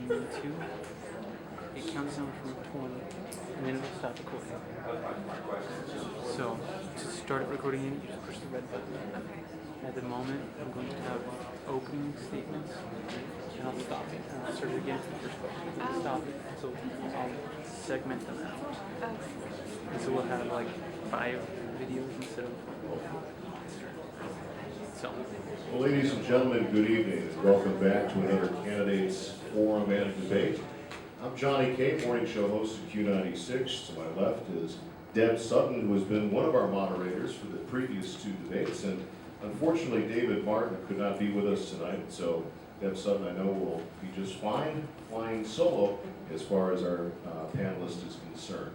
2, it counts down from 20, and then it'll stop recording. So, to start it recording, you just push the red button. Okay. At the moment, I'm going to have opening statements, and I'll stop it, and I'll start it again for the first question, and I'll stop it. So I'll segment them out. Okay. And so we'll have like 5 videos instead of 4. So. Well, ladies and gentlemen, good evening, and welcome back to another Candidates Forum and Debate. I'm Johnny Kay, morning show host of Q96. To my left is Deb Sutton, who has been one of our moderators for the previous 2 debates, and unfortunately David Martin could not be with us tonight, so Deb Sutton, I know, will be just fine flying solo as far as our panelist is concerned.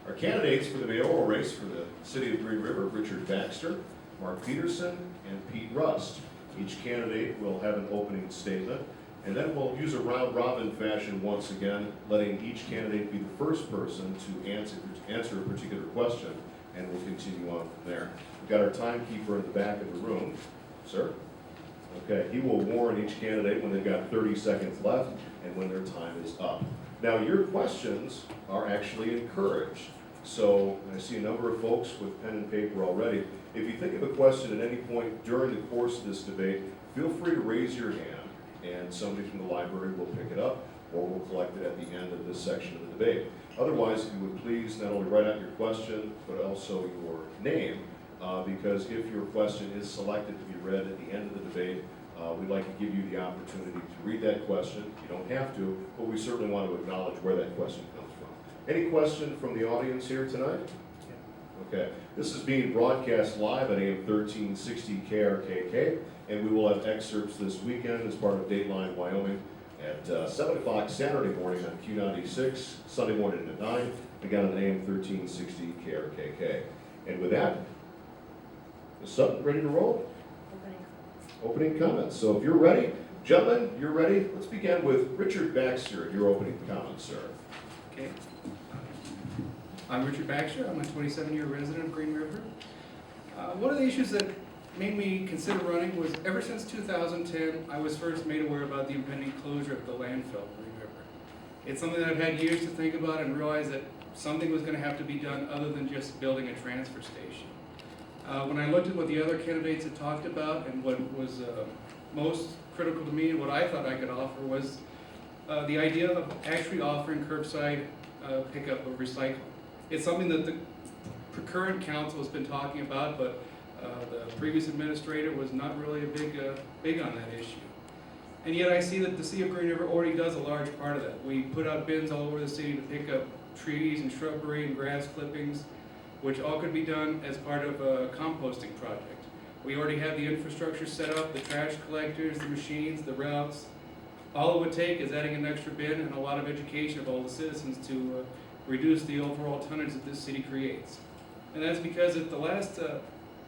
Our candidates for the mayoral race for the city of Green River, Richard Baxter, Mark Peterson, and Pete Rust. Each candidate will have an opening statement, and then we'll use a round-robin fashion once again, letting each candidate be the first person to answer a particular question, and we'll continue on from there. We've got our timekeeper in the back of the room. Sir? Okay, he will warn each candidate when they've got 30 seconds left and when their time is up. Now, your questions are actually encouraged. So, I see a number of folks with pen and paper already. If you think of a question at any point during the course of this debate, feel free to raise your hand, and somebody from the library will pick it up, or we'll collect it at the end of this section of the debate. Otherwise, if you would please not only write out your question, but also your name, because if your question is selected to be read at the end of the debate, we'd like to give you the opportunity to read that question. You don't have to, but we certainly want to acknowledge where that question comes from. Any question from the audience here tonight? Okay, this is being broadcast live at AM 1360 KRKK, and we will have excerpts this weekend as part of Dateline Wyoming at 7 o'clock Saturday morning on Q96, Sunday morning at 9, again on AM 1360 KRKK. And with that, is Sutton ready to roll? Opening comments. So if you're ready, gentlemen, you're ready? Let's begin with Richard Baxter, your opening comments, sir. Okay. I'm Richard Baxter. I'm a 27-year resident of Green River. One of the issues that made me consider running was ever since 2010, I was first made aware about the impending closure of the landfill in Green River. It's something that I've had years to think about and realize that something was going to have to be done other than just building a transfer station. When I looked at what the other candidates had talked about and what was most critical to me and what I thought I could offer was the idea of actually offering curbside pickup of recycling. It's something that the current council has been talking about, but the previous administrator was not really big on that issue. And yet I see that the City of Green River already does a large part of that. We put out bins all over the city to pick up trees and shrubbery and grass clippings, which all could be done as part of a composting project. We already have the infrastructure set up, the trash collectors, the machines, the routes. All it would take is adding an extra bin and a lot of education of all the citizens to reduce the overall tonnage that this city creates. And that's because at the last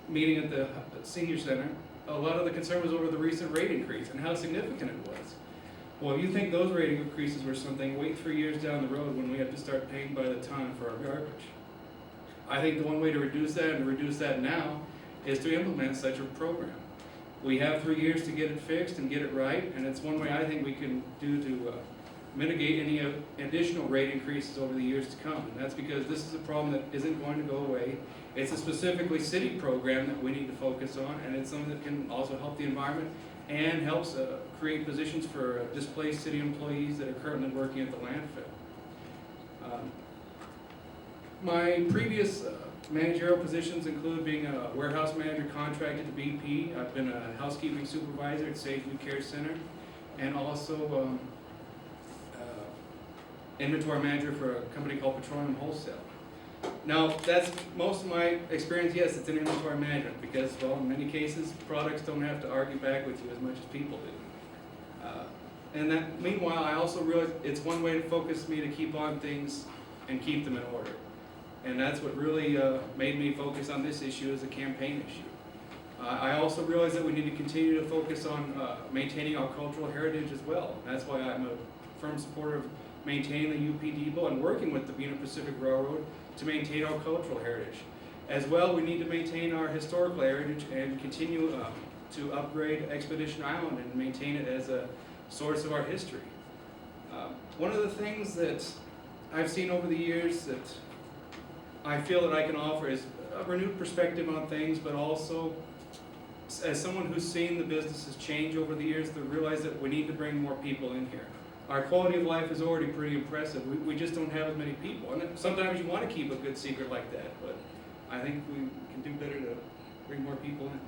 meeting at the senior center, a lot of the concern was over the recent rate increase and how significant it was. Well, if you think those rate increases were something, wait 3 years down the road when we have to start paying by the ton for our garbage. I think the one way to reduce that, and to reduce that now, is to implement such a program. We have 3 years to get it fixed and get it right, and it's one way I think we can do to mitigate any additional rate increases over the years to come. And that's because this is a problem that isn't going to go away. It's a specifically city program that we need to focus on, and it's something that can also help the environment and helps create positions for displaced city employees that are currently working at the landfill. My previous managerial positions include being a warehouse manager contracted to BP. I've been a housekeeping supervisor at Sageview Care Center, and also inventory manager for a company called Petroleum Wholesale. Now, that's most of my experience. Yes, it's in inventory management because, well, in many cases, products don't have to argue back with you as much as people do. And that, meanwhile, I also realize it's one way to focus me to keep on things and keep them in order. And that's what really made me focus on this issue as a campaign issue. I also realize that we need to continue to focus on maintaining our cultural heritage as well. That's why I'm a firm supporter of maintaining the UP Depot and working with the Union Pacific Railroad to maintain our cultural heritage. As well, we need to maintain our historical heritage and continue to upgrade Expedition Island and maintain it as a source of our history. One of the things that I've seen over the years that I feel that I can offer is a renewed perspective on things, but also as someone who's seen the businesses change over the years, to realize that we need to bring more people in here. Our quality of life is already pretty impressive. We just don't have as many people. And sometimes you want to keep a good secret like that, but I think we can do better to bring more people in.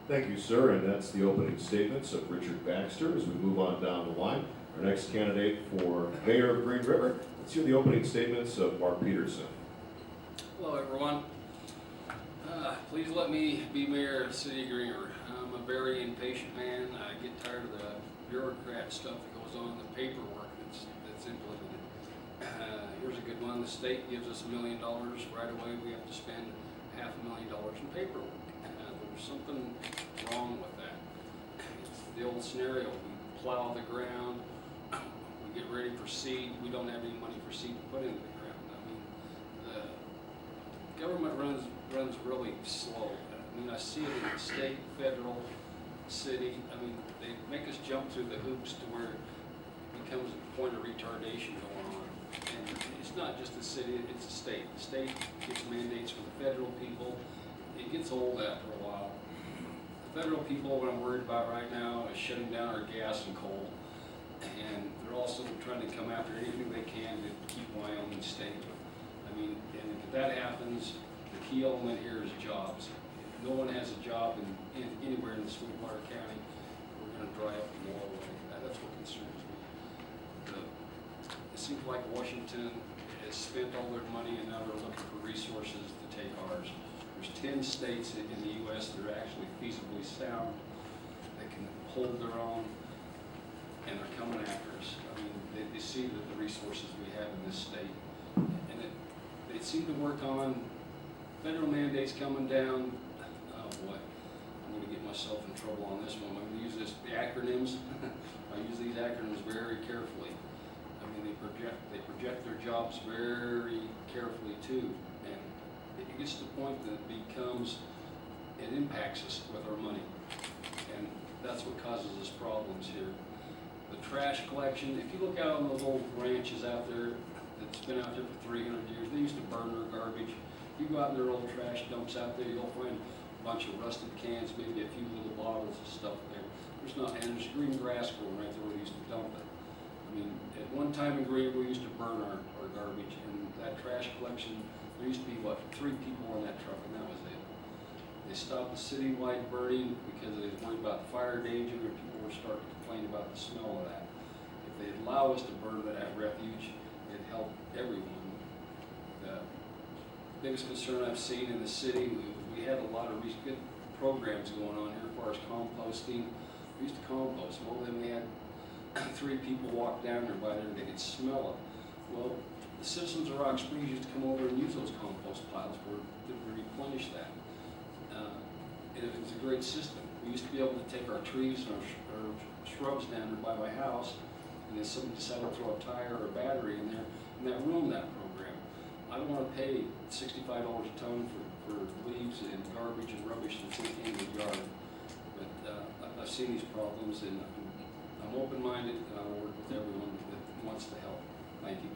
Thank you, sir, and that's the opening statements of Richard Baxter. As we move on down the line, our next candidate for mayor of Green River, let's hear the opening statements of Mark Peterson. Hello, everyone. Please let me be mayor of the city of Green River. I'm a very impatient man. I get tired of the bureaucrat stuff that goes on, the paperwork that's implemented. Here's a good one. The state gives us $1 million right away. We have to spend $500,000 in paperwork. There's something wrong with that. It's the old scenario. We plow the ground. We get ready for seed. We don't have any money for seed to put into the ground. I mean, the government runs really slow. I mean, I see it in the state, federal, city. I mean, they make us jump through the hoops to where it becomes a point of retardation going on. And it's not just the city, it's the state. The state gets mandates from the federal people. It gets old after a while. The federal people, what I'm worried about right now is shutting down our gas and coal. And they're also trying to come after anything they can to keep Wyoming stable. I mean, and if that happens, the key element here is jobs. If no one has a job anywhere in the Sweetwater County, we're going to dry up the oil away. That's what concerns me. It seems like Washington has spent all their money and now they're looking for resources to take ours. There's 10 states in the U.S. that are actually feasibly sound, that can hold their own, and they're coming after us. I mean, they see the resources we have in this state, and they seem to work on federal mandates coming down. Oh boy, I'm going to get myself in trouble on this one. I'm going to use the acronyms. I use these acronyms very carefully. I mean, they project their jobs very carefully too, and it gets to the point that it impacts us with our money, and that's what causes us problems here. The trash collection, if you look out on those old ranches out there that's been out there for 300 years, they used to burn their garbage. You go out in their old trash dumps out there, you'll find a bunch of rusted cans, maybe a few little bottles of stuff there. And there's green grass growing right there where we used to dump it. I mean, at one time in Green River, we used to burn our garbage, and that trash collection, there used to be, 3 people on that truck, and that was it. They stopped the citywide burning because they was worried about the fire danger, and people were starting to complain about the smell of that. If they allow us to burn that refuge, it'd help everyone. The biggest concern I've seen in the city, we had a lot of good programs going on here as far as composting. We used to compost. Well, then we had 3 people walk down there by there and they could smell it. Well, the citizens of Rock Springs used to come over and use those compost piles to replenish that. And it was a great system. We used to be able to take our trees and our shrubs down there by my house, and then somebody decided to throw a tire or a battery in there, and that ruined that program. I don't want to pay $65 a ton for leaves and garbage and rubbish that's in the yard. But I've seen these problems, and I'm open-minded, and I will work with everyone that wants to help. Thank you.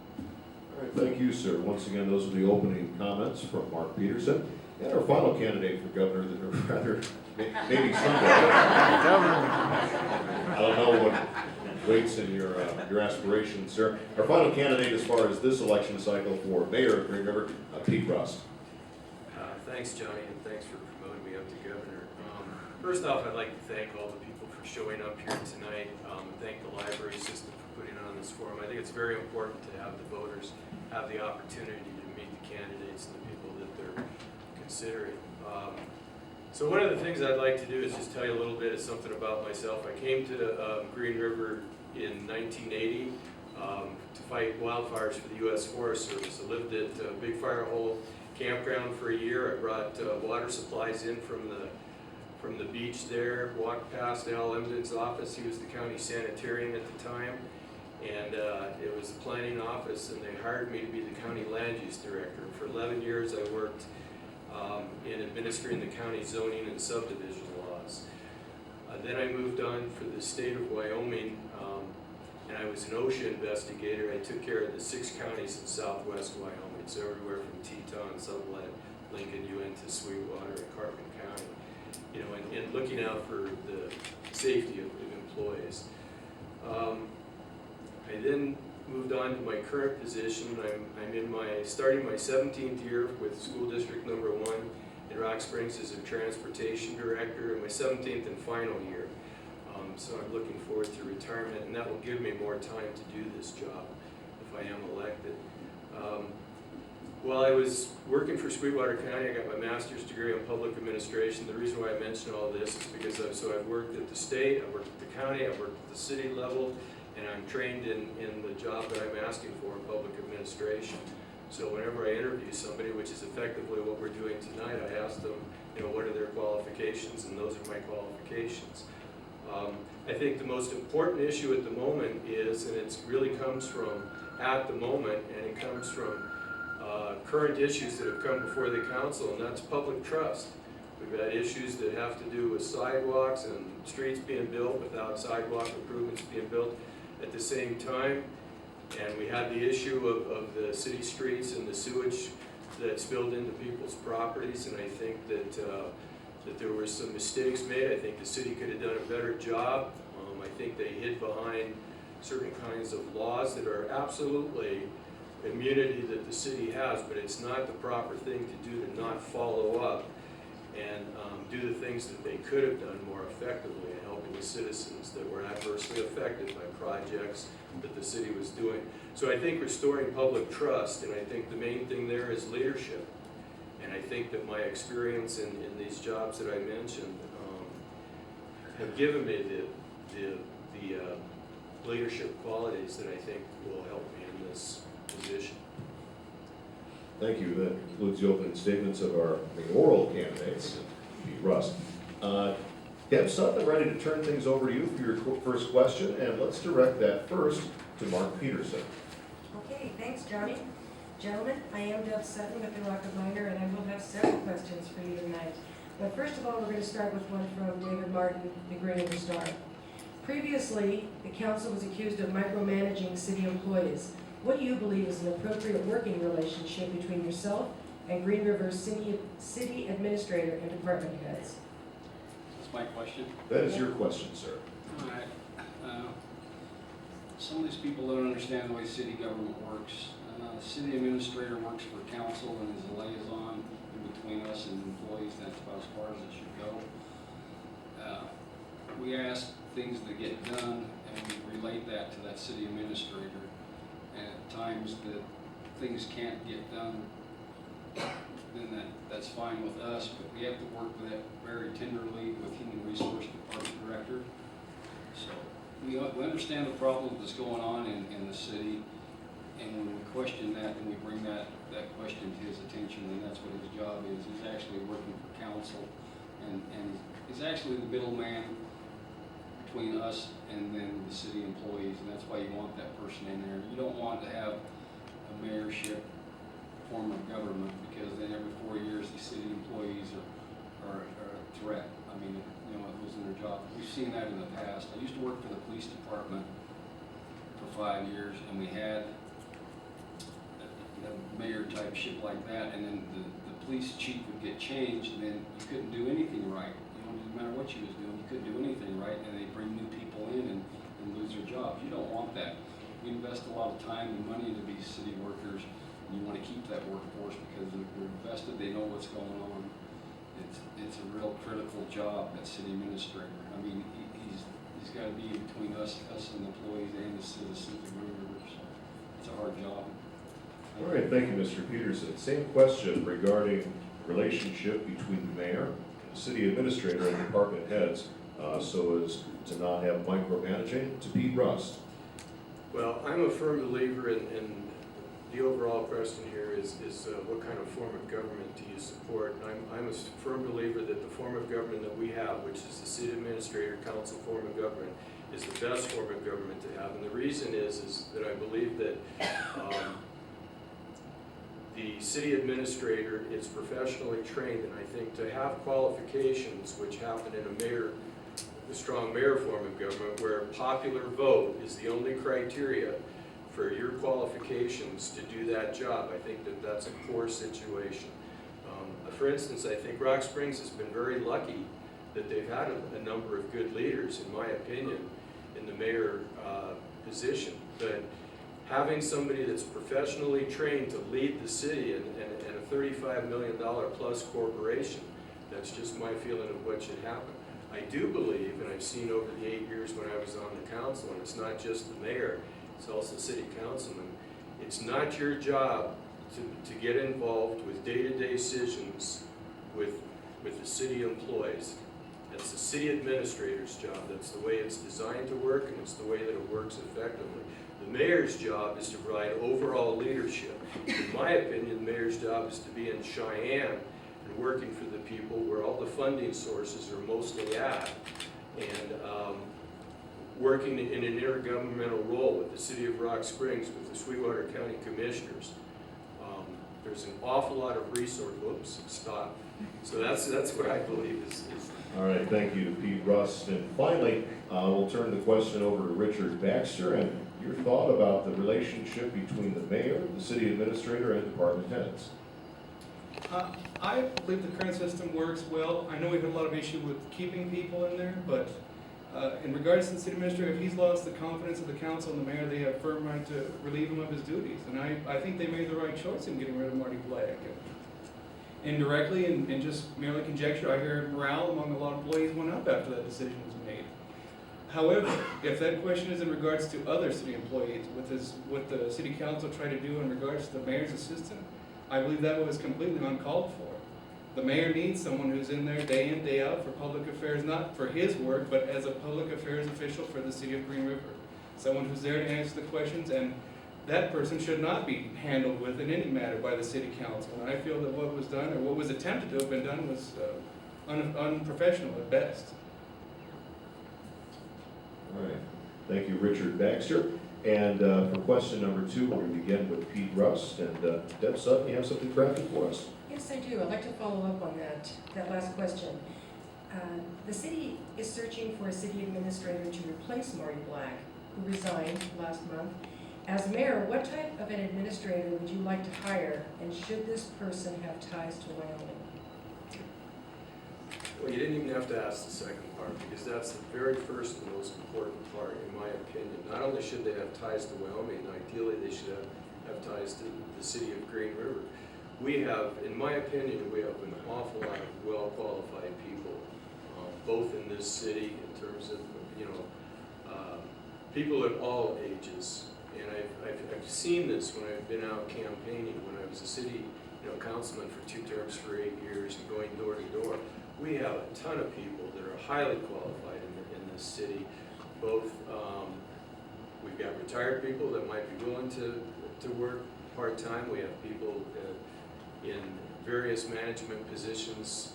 All right, thank you, sir. Once again, those are the opening comments from Mark Peterson. And our final candidate for governor, or rather, maybe someday. I don't know what waits in your aspirations, sir. Our final candidate as far as this election cycle for mayor of Green River, Pete Rust. Thanks, Johnny, and thanks for promoting me up to governor. First off, I'd like to thank all the people for showing up here tonight, and thank the library system for putting on this forum. I think it's very important to have the voters have the opportunity to meet the candidates and the people that they're considering. So one of the things I'd like to do is just tell you a little bit of something about myself. I came to Green River in 1980 to fight wildfires for the U.S. Forest Service. I lived at Big Fire Hole Campground for a year. I brought water supplies in from the beach there, walked past Al Emden's office. He was the county sanitarian at the time, and it was the planning office, and they hired me to be the county land use director. For 11 years I worked in administering the county zoning and subdivision laws. Then I moved on for the state of Wyoming and I was an OSHA investigator. I took care of the 6 counties in southwest Wyoming, so everywhere from Teton, Sublette, Lincoln, Uinta, Sweetwater, and Carpenter County. You know, and looking out for the safety of employees. I then moved on to my current position. I'm starting my 17th year with school district number 1 in Rock Springs as a transportation director, and my 17th and final year. So I'm looking forward to retirement, and that will give me more time to do this job if I am elected. While I was working for Sweetwater County, I got my master's degree in public administration. The reason why I mention all this is because I've worked at the state, I've worked at the county, I've worked at the city level, and I'm trained in the job that I'm asking for in public administration. So whenever I interview somebody, which is effectively what we're doing tonight, I ask them, you know, what are their qualifications, and those are my qualifications. I think the most important issue at the moment is, and it really comes from at the moment, and it comes from current issues that have come before the council, and that's public trust. We've had issues that have to do with sidewalks and streets being built without sidewalk improvements being built at the same time. And we had the issue of the city streets and the sewage that spilled into people's properties, and I think that that there were some mistakes made. I think the city could have done a better job. I think they hid behind certain kinds of laws that are absolutely immunity that the city has, but it's not the proper thing to do to not follow up and do the things that they could have done more effectively in helping the citizens that were adversely affected by projects that the city was doing. So I think restoring public trust, and I think the main thing there is leadership. And I think that my experience in these jobs that I mentioned have given me the leadership qualities that I think will help me in this position. Thank you. That concludes the opening statements of our mayoral candidates. Pete Rust. Deb Sutton, I'm ready to turn things over to you for your first question, and let's direct that first to Mark Peterson. Okay, thanks, Johnny. Gentlemen, I am Deb Sutton with the Rocket Miner, and I will have several questions for you tonight. But first of all, we're going to start with one from David Martin, the Green River Star. Previously, the council was accused of micromanaging city employees. What do you believe is an appropriate working relationship between yourself and Green River city administrator and department heads? That's my question. That is your question, sir. All right. Some of these people don't understand the way city government works. The city administrator works for council and is a liaison in between us and employees. That's about as far as it should go. We ask things that get done, and we relate that to that city administrator. And at times that things can't get done, then that's fine with us, but we have to work with that very tenderly with Human Resource Department Director. So we understand the problem that's going on in the city, and when we question that, then we bring that question to his attention, and that's what his job is. He's actually working for council, and he's actually the middleman between us and then the city employees, and that's why you want that person in there. You don't want to have a mayorship form of government, because then every 4 years the city employees are a threat. I mean, you know, losing their job. We've seen that in the past. I used to work for the police department for 5 years, and we had a mayor type ship like that, and then the police chief would get changed, and then you couldn't do anything right. You know, it didn't matter what you was doing, you couldn't do anything right, and they bring new people in and lose their jobs. You don't want that. We invest a lot of time and money into these city workers, and you want to keep that workforce because they're invested, they know what's going on. It's a real critical job, that city administrator. I mean, he's got to be between us and the employees and the citizens of Green River, so it's a hard job. All right, thank you, Mr. Peterson. Same question regarding relationship between the mayor, the city administrator, and department heads, so as to not have micromanaging. To Pete Rust. Well, I'm a firm believer in the overall question here is what kind of form of government do you support? And I'm a firm believer that the form of government that we have, which is the city administrator council form of government, is the best form of government to have. And the reason is that I believe that the city administrator is professionally trained, and I think to have qualifications which happen in a mayor a strong mayor form of government where popular vote is the only criteria for your qualifications to do that job. I think that that's a poor situation. For instance, I think Rock Springs has been very lucky that they've had a number of good leaders, in my opinion, in the mayor position. But having somebody that's professionally trained to lead the city and a $35 million plus corporation, that's just my feeling of what should happen. I do believe, and I've seen over the 8 years when I was on the council, and it's not just the mayor, it's also city councilmen, it's not your job to get involved with day-to-day decisions with the city employees. That's the city administrator's job. That's the way it's designed to work, and it's the way that it works effectively. The mayor's job is to provide overall leadership. In my opinion, the mayor's job is to be in Cheyenne and working for the people where all the funding sources are mostly at, and working in an intergovernmental role with the city of Rock Springs, with the Sweetwater County Commissioners. There's an awful lot of resource, whoops, stop. So that's what I believe is. All right, thank you, Pete Rust. And finally, we'll turn the question over to Richard Baxter, and your thought about the relationship between the mayor, the city administrator, and department heads. I believe the current system works well. I know we've had a lot of issue with keeping people in there, but in regards to the city administrator, if he's lost the confidence of the council and the mayor, they have firm right to relieve him of his duties. And I think they made the right choice in getting rid of Marty Black. Indirectly, and just merely conjecture, I hear morale among a lot of employees went up after that decision was made. However, if that question is in regards to other city employees, what the city council tried to do in regards to the mayor's assistant, I believe that was completely uncalled for. The mayor needs someone who's in there day in, day out for public affairs, not for his work, but as a public affairs official for the city of Green River. Someone who's there to answer the questions, and that person should not be handled with in any matter by the city council. And I feel that what was done, or what was attempted to have been done, was unprofessional at best. All right, thank you, Richard Baxter. And for question number 2, we're going to begin with Pete Rust. And Deb Sutton, you have something crafted for us? Yes, I do. I'd like to follow up on that last question. The city is searching for a city administrator to replace Marty Black, who resigned last month. As mayor, what type of an administrator would you like to hire, and should this person have ties to Wyoming? Well, you didn't even have to ask the second part, because that's the very first and most important part, in my opinion. Not only should they have ties to Wyoming, ideally they should have ties to the city of Green River. We have, in my opinion, we have an awful lot of well-qualified people, both in this city in terms of, people at all ages. And I've seen this when I've been out campaigning, when I was a city councilman for 2 terms for 8 years and going door to door. We have a ton of people that are highly qualified in this city. Both, we've got retired people that might be willing to work part-time. We have people in various management positions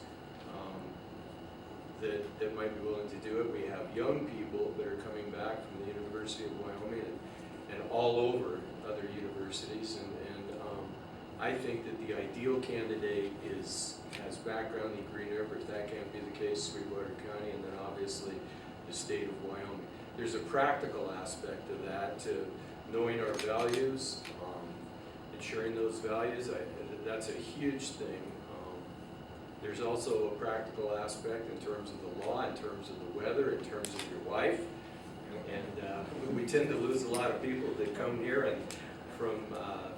that might be willing to do it. We have young people that are coming back from the University of Wyoming and all over other universities. And I think that the ideal candidate has background in Green River. If that can't be the case, Sweetwater County, and then obviously the state of Wyoming. There's a practical aspect of that, to knowing our values, ensuring those values. That's a huge thing. There's also a practical aspect in terms of the law, in terms of the weather, in terms of your wife. And we tend to lose a lot of people that come here and from,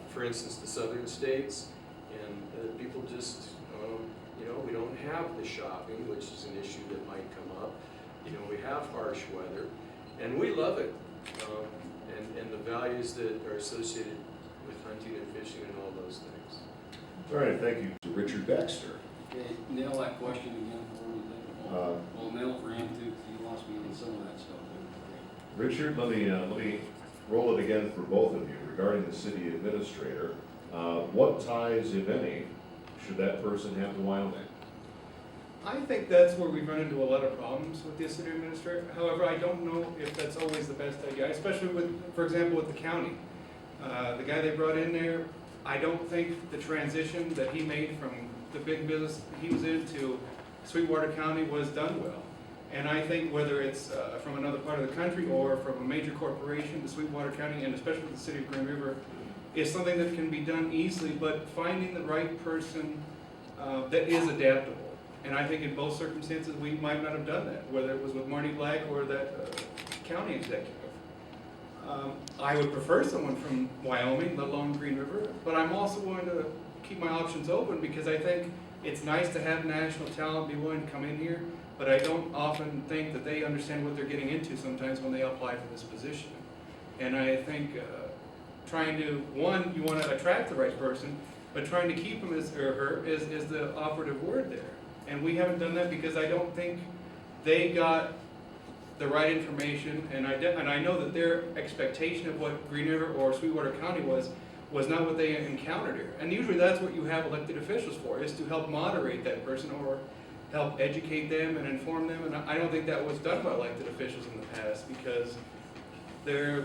for instance, the southern states, and people just, we don't have the shopping, which is an issue that might come up. We have harsh weather, and we love it. And the values that are associated with hunting and fishing and all those things. All right, thank you to Richard Baxter. Okay, nail that question again for me. Well, nail it for him too, because he lost me on some of that stuff. Richard, let me roll it again for both of you regarding the city administrator. What ties, if any, should that person have to Wyoming? I think that's where we run into a lot of problems with the city administrator. However, I don't know if that's always the best idea, especially with, for example, with the county. The guy they brought in there, I don't think the transition that he made from the big business he was in to Sweetwater County was done well. And I think whether it's from another part of the country or from a major corporation to Sweetwater County, and especially the city of Green River, is something that can be done easily, but finding the right person that is adaptable. And I think in both circumstances, we might not have done that, whether it was with Marty Black or that county executive. I would prefer someone from Wyoming, let alone Green River, but I'm also willing to keep my options open because I think it's nice to have national talent be willing to come in here, but I don't often think that they understand what they're getting into sometimes when they apply for this position. And I think trying to, one, you want to attract the right person, but trying to keep him or her is the operative word there. And we haven't done that because I don't think they got the right information, and I know that their expectation of what Green River or Sweetwater County was not what they encountered here. And usually that's what you have elected officials for, is to help moderate that person or help educate them and inform them. And I don't think that was done by elected officials in the past because their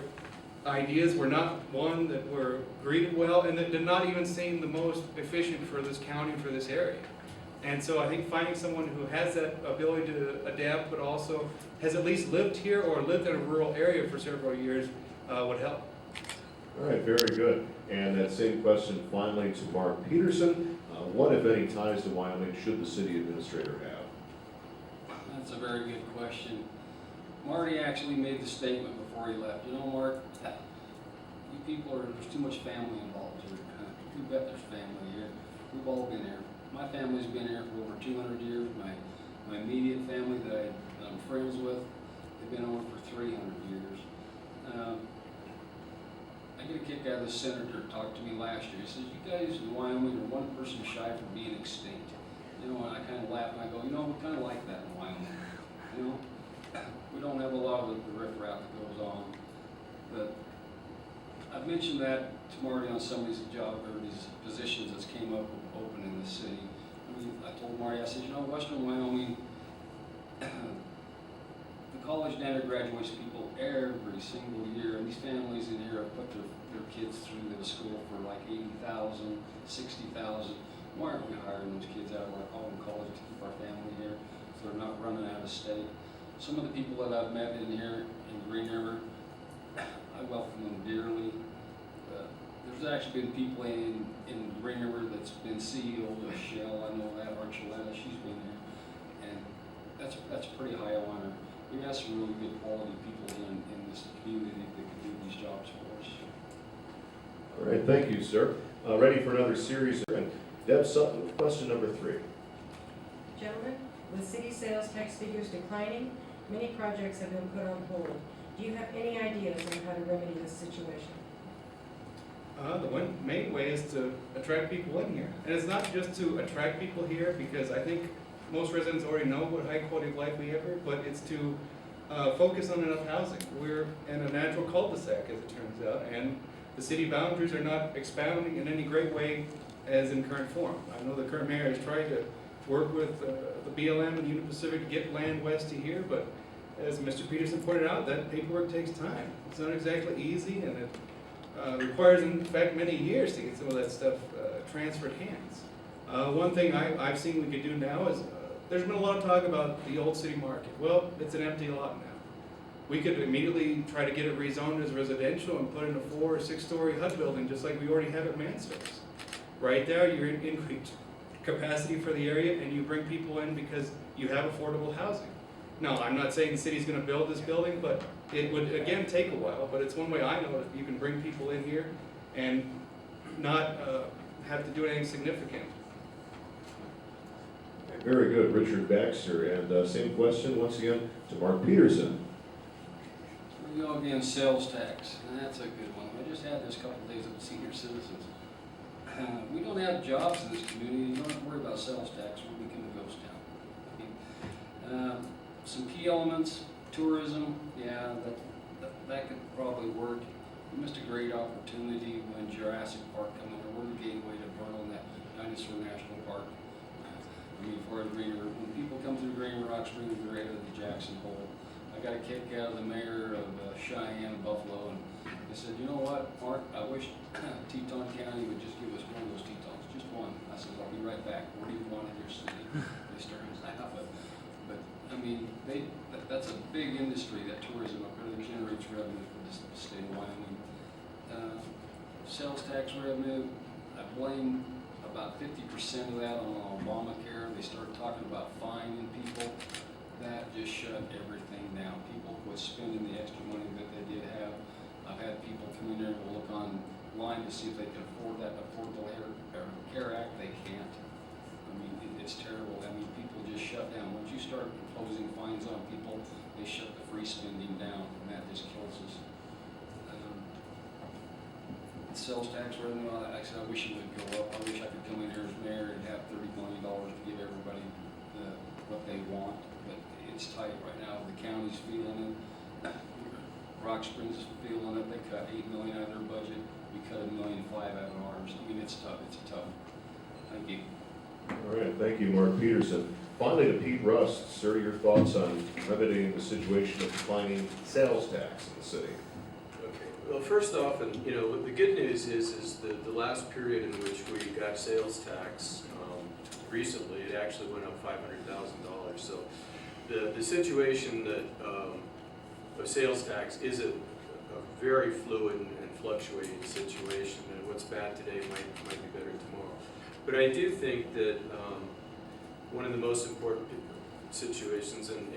ideas were not one that were greeted well and that did not even seem the most efficient for this county, for this area. And so I think finding someone who has that ability to adapt, but also has at least lived here or lived in a rural area for several years would help. All right, very good. And that same question finally to Mark Peterson. What, if any, ties to Wyoming should the city administrator have? That's a very good question. Marty actually made the statement before he left. You know, Mark, you people there's too much family involved here. You bet there's family here. We've all been here. My family's been here for over 200 years. My immediate family that I'm friends with, they've been on for 300 years. I get a kick out of the senator talked to me last year. He says, you guys in Wyoming are one person shy from being extinct. You know, and I kind of laugh and I go, you know, we kind of like that in Wyoming. You know, we don't have a lot of the riffraff that goes on. But I've mentioned that to Marty on some of these these positions that came up open in the city. I mean, I told Marty, I said, you know, Western Wyoming, the college and undergraduates people every single year, and these families in here have put their kids through the school for like $80,000, $60,000. Why aren't we hiring those kids out of our own college to keep our family here so they're not running out of state? Some of the people that I've met in here in Green River, I welcome them dearly. There's actually been people in Green River that's been CEO of Shell. I know that, Archuleta, she's been here. And that's a pretty high honor. We have some really good quality people in this community that can do these jobs for us. All right, thank you, sir. Ready for another series. And Deb Sutton, question number 3. Gentlemen, with city sales tax figures declining, many projects have been put on hold. Do you have any ideas on how to remedy this situation? The one main way is to attract people in here. And it's not just to attract people here, because I think most residents already know what high quality of life we have here, but it's to focus on enough housing. We're in a natural cul-de-sac, as it turns out, and the city boundaries are not expounding in any great way as in current form. I know the current mayor has tried to work with the BLM and Union Pacific to get land west to here, but as Mr. Peterson pointed out, that paperwork takes time. It's not exactly easy, and it requires, in fact, many years to get some of that stuff transferred hands. One thing I've seen we could do now is, there's been a lot of talk about the old city market. Well, it's an empty lot now. We could immediately try to get it rezoned as residential and put in a 4 or 6-story HUD building, just like we already have at Mansfield. Right there, you're in increased capacity for the area, and you bring people in because you have affordable housing. Now, I'm not saying the city's going to build this building, but it would, again, take a while. But it's one way I know that you can bring people in here and not have to do anything significant. Very good, Richard Baxter. And same question once again to Mark Peterson. Here we go again, sales tax, and that's a good one. I just had this a couple of days with senior citizens. We don't have jobs in this community. You don't have to worry about sales tax. We'll become a ghost town. Some key elements, tourism, yeah, that could probably work. We missed a great opportunity when Jurassic Park came in. We're the gateway to Vernal, that Dinosaur National Park. I mean, for Green River, when people come through Green Rock Springs, they're headed to the Jackson Hole. I got a kick out of the mayor of Cheyenne, Buffalo, and they said, you know what, Mark, I wish Teton County would just give us one of those Tetons, just one. I said, I'll be right back. Where do you want in your city? They started laughing. But I mean, that's a big industry, that tourism up there that generates revenue for the state of Wyoming. Sales tax revenue, I blame about 50% of that on Obamacare. They started talking about fining people. That just shut everything down. People quit spending the extra money that they did have. I've had people come in there and look online to see if they can afford that Affordable Care Act. They can't. I mean, it's terrible. I mean, people just shut down. Once you start imposing fines on people, they shut the free spending down, and that just kills us. Sales tax revenue, I said, I wish it would go up. I wish I could come in here as mayor and have $30 million to give everybody what they want, but it's tight right now. The county's feeling it. Rock Springs is feeling it. They cut $8 million out of their budget. We cut $1.5 million out of ours. I mean, it's tough. It's tough. Thank you. All right, thank you, Mark Peterson. Finally, to Pete Rust, sir, your thoughts on remedying the situation of declining sales tax in the city? Okay, well, first off, and you know, the good news is the last period in which we got sales tax, recently, it actually went up $500,000. So the situation that of sales tax is a very fluid and fluctuating situation, and what's bad today might be better tomorrow. But I do think that one of the most important situations, and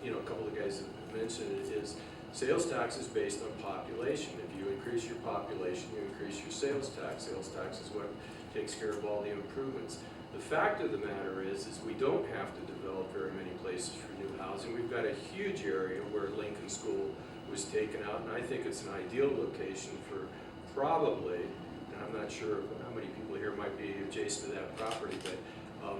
you know, a couple of guys have mentioned it, is sales tax is based on population. If you increase your population, you increase your sales tax. Sales tax is what takes care of all the improvements. The fact of the matter is we don't have to develop very many places for new housing. We've got a huge area where Lincoln School was taken out, and I think it's an ideal location for probably, and I'm not sure how many people here might be adjacent to that property, but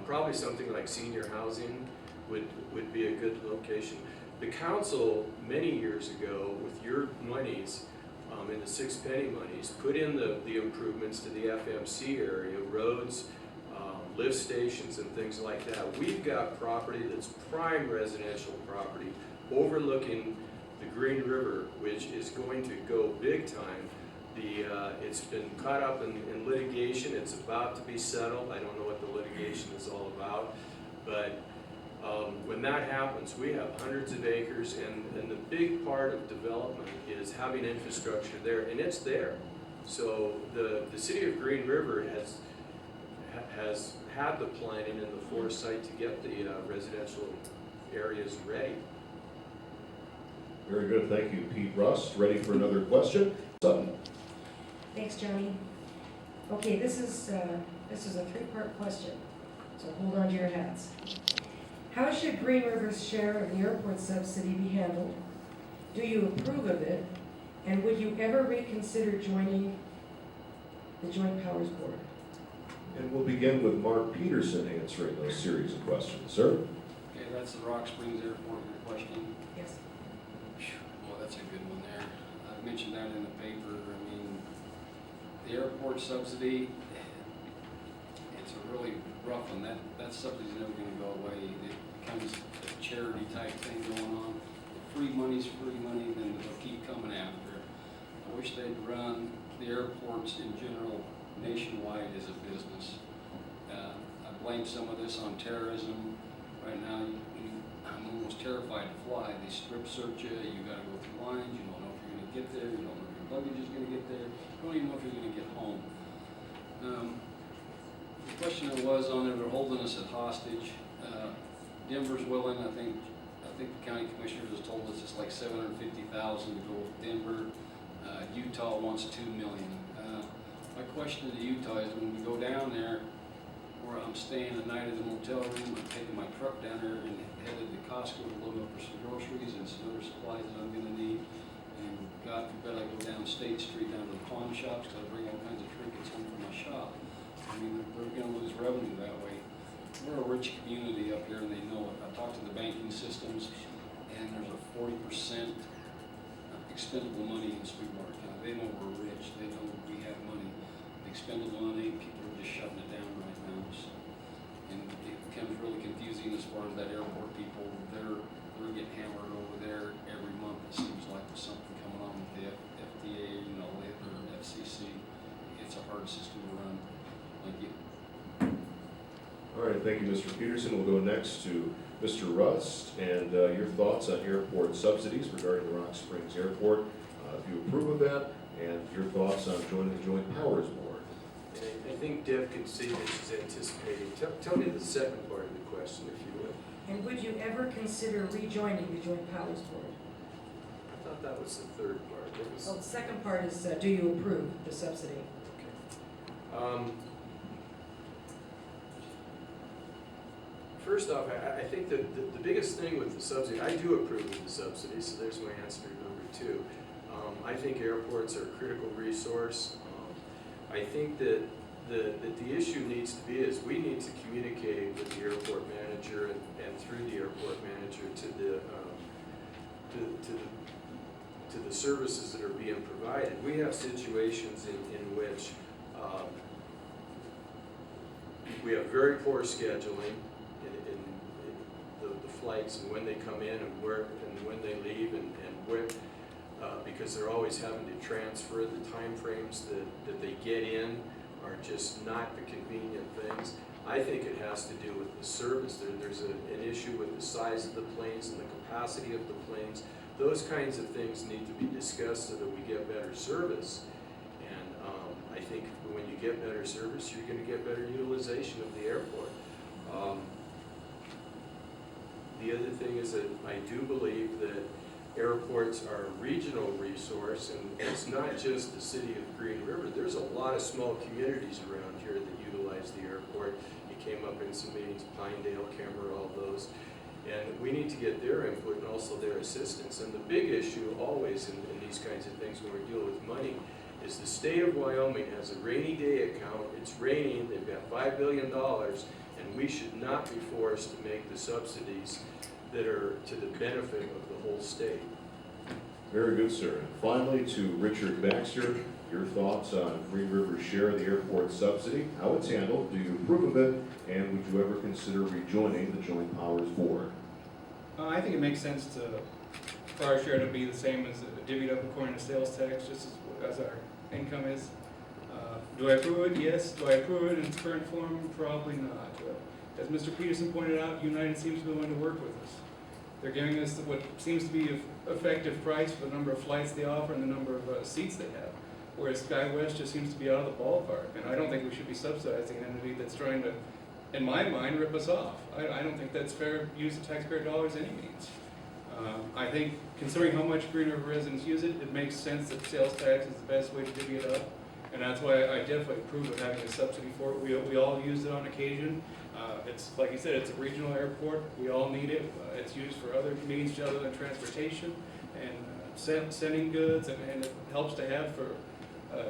probably something like senior housing would be a good location. The council, many years ago, with your monies, in the 6 penny monies, put in the improvements to the FMC area, roads, lift stations and things like that. We've got property that's prime residential property overlooking the Green River, which is going to go big time. It's been caught up in litigation. It's about to be settled. I don't know what the litigation is all about, but when that happens, we have hundreds of acres, and the big part of development is having infrastructure there, and it's there. So the city of Green River has had the planning and the foresight to get the residential areas ready. Very good, thank you, Pete Rust. Ready for another question? Sutton. Thanks, Johnny. Okay, this is a 3-part question, so hold on to your hats. How should Green River's share of the airport subsidy be handled? Do you approve of it? And would you ever reconsider joining the Joint Powers Board? And we'll begin with Mark Peterson answering those series of questions. Sir? Okay, that's the Rock Springs Airport, your question. Yes. Well, that's a good one there. I've mentioned that in the paper. I mean, the airport subsidy, it's a really rough one. That subsidy's never going to go away. It becomes a charity type thing going on. If free money's free money, then they'll keep coming after it. I wish they'd run the airports in general nationwide as a business. I blame some of this on terrorism. Right now, I'm almost terrified to fly. They strip search you. You got to go through lines. You don't know if you're going to get there. You don't know if your luggage is going to get there. You don't even know if you're going to get home. The question that was on there, they're holding us at hostage. Denver's willing. I think the county commissioners has told us it's like $750,000 to go with Denver. Utah wants $2 million. My question to Utah is, when we go down there, where I'm staying a night in the motel room, I'm taking my truck down there and headed to Costco to load up for some groceries and some other supplies that I'm gonna need. And God forbid I go down State Street down to the pawn shops, because I bring all kinds of trinkets home from my shop. I mean, we're gonna lose revenue that way. We're a rich community up here, and they know it. I talked to the banking systems, and there's a 40% expendable money in Sweetwater County. They know we're rich. They know we have money. Expendable money, people are just shutting it down right now. So, and it becomes really confusing as far as that airport people. They're getting hammered over there every month. It seems like there's something coming on with the FDA, you know, or FCC. It's a hard system to run. Thank you. All right, thank you, Mr. Peterson. We'll go next to Mr. Rust, and your thoughts on airport subsidies regarding the Rock Springs Airport, if you approve of that, and your thoughts on joining the Joint Powers Board. And I think Deb can see that she's anticipating. Tell me the second part of the question, if you would. And would you ever consider rejoining the Joint Powers Board? I thought that was the third part. What was? Well, the second part is, do you approve the subsidy? First off, I think that the biggest thing with the subsidy, I do approve of the subsidy, so there's my answer to number two. I think airports are a critical resource. I think that the issue needs to be is we need to communicate with the airport manager and through the airport manager to the services that are being provided. We have situations in which we have very poor scheduling in the flights and when they come in and where and when they leave and where, because they're always having to transfer. The time frames that they get in are just not the convenient things. I think it has to do with the service. There's an issue with the size of the planes and the capacity of the planes. Those kinds of things need to be discussed so that we get better service. And I think when you get better service, you're going to get better utilization of the airport. The other thing is that I do believe that airports are a regional resource, and it's not just the city of Green River. There's a lot of small communities around here that utilize the airport. You came up in some meetings, Pinedale, Cameron, all those. And we need to get their input and also their assistance. And the big issue always in these kinds of things when we're dealing with money is the state of Wyoming has a rainy day account. It's raining, they've got $5 billion, and we should not be forced to make the subsidies that are to the benefit of the whole state. Very good, sir. And finally, to Richard Baxter, your thoughts on Green River's share of the airport subsidy, how it's handled, do you approve of it, and would you ever consider rejoining the Joint Powers Board? I think it makes sense for our share to be the same as divvied up according to sales tax, just as our income is. Do I approve it? Yes. Do I approve it in its current form? Probably not. As Mr. Peterson pointed out, United seems to be willing to work with us. They're giving us what seems to be an effective price for the number of flights they offer and the number of seats they have, whereas SkyWest just seems to be out of the ballpark. And I don't think we should be subsidizing an entity that's trying to, in my mind, rip us off. I don't think that's fair use of taxpayer dollars any means. I think considering how much Green River residents use it, it makes sense that sales tax is the best way to divvy it up. And that's why I definitely approve of having a subsidy for it. We all use it on occasion. It's, like you said, it's a regional airport. We all need it. It's used for other means other than transportation and sending goods, and it helps to have for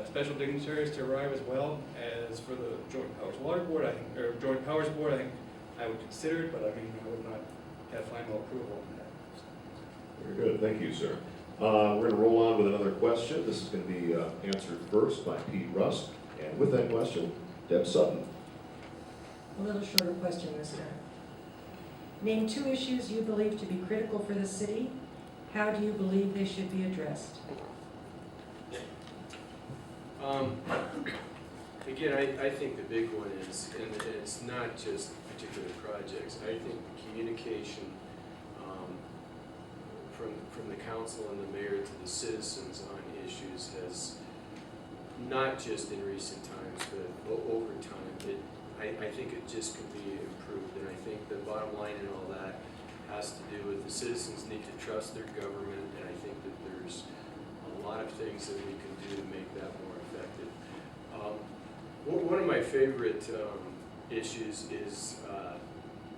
special dignitaries to arrive as well as for the Joint Powers Water Board, or Joint Powers Board. I think I would consider it, but I mean, I would not have final approval on that. Very good, thank you, sir. We're going to roll on with another question. This is going to be answered first by Pete Rust, and with that question, Deb Sutton. A little shorter question this time. Name 2 issues you believe to be critical for the city. How do you believe they should be addressed? Again, I think the big one is, and it's not just particular projects, I think communication from the council and the mayor to the citizens on issues has, not just in recent times, but over time, I think it just can be improved. And I think the bottom line in all that has to do with the citizens need to trust their government, and I think that there's a lot of things that we can do to make that more effective. One of my favorite issues is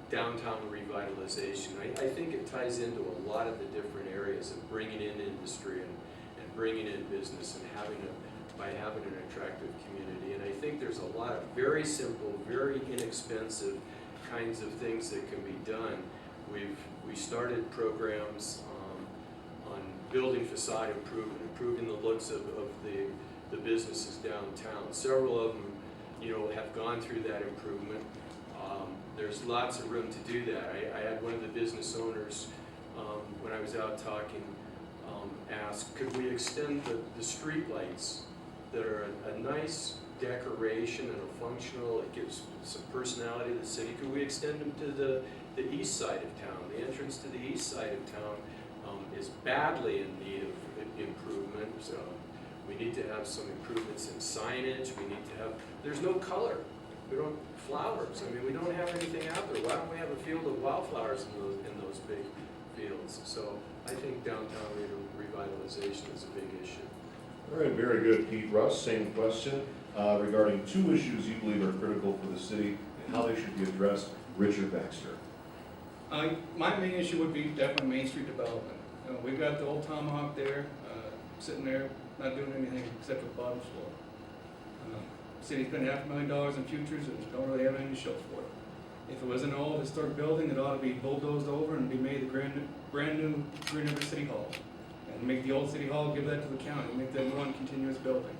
downtown revitalization. I think it ties into a lot of the different areas of bringing in industry and bringing in business and by having an attractive community. And I think there's a lot of very simple, very inexpensive kinds of things that can be done. We started programs on building facade improvement, improving the looks of the businesses downtown. Several of them, have gone through that improvement. There's lots of room to do that. I had one of the business owners, when I was out talking, ask, could we extend the street lights that are a nice decoration and a functional, it gives some personality to the city. Could we extend them to the east side of town? The entrance to the east side of town is badly in need of improvement. We need to have some improvements in signage. We need to have, there's no color. We don't, flowers. I mean, we don't have anything out there. Why don't we have a field of wildflowers in those big fields? So I think downtown revitalization is a big issue. All right, very good, Pete. Russ, same question regarding two issues you believe are critical for the city and how they should be addressed. Richard Baxter. My main issue would be definitely Main Street development. We've got the old Tomahawk there, sitting there, not doing anything except for bottom floor. City's spent $500,000 in futures and don't really have anything to show for it. If it was an old historic building, it ought to be bulldozed over and be made the brand new Green River City Hall. And make the old City Hall, give that to the county, make that one continuous building.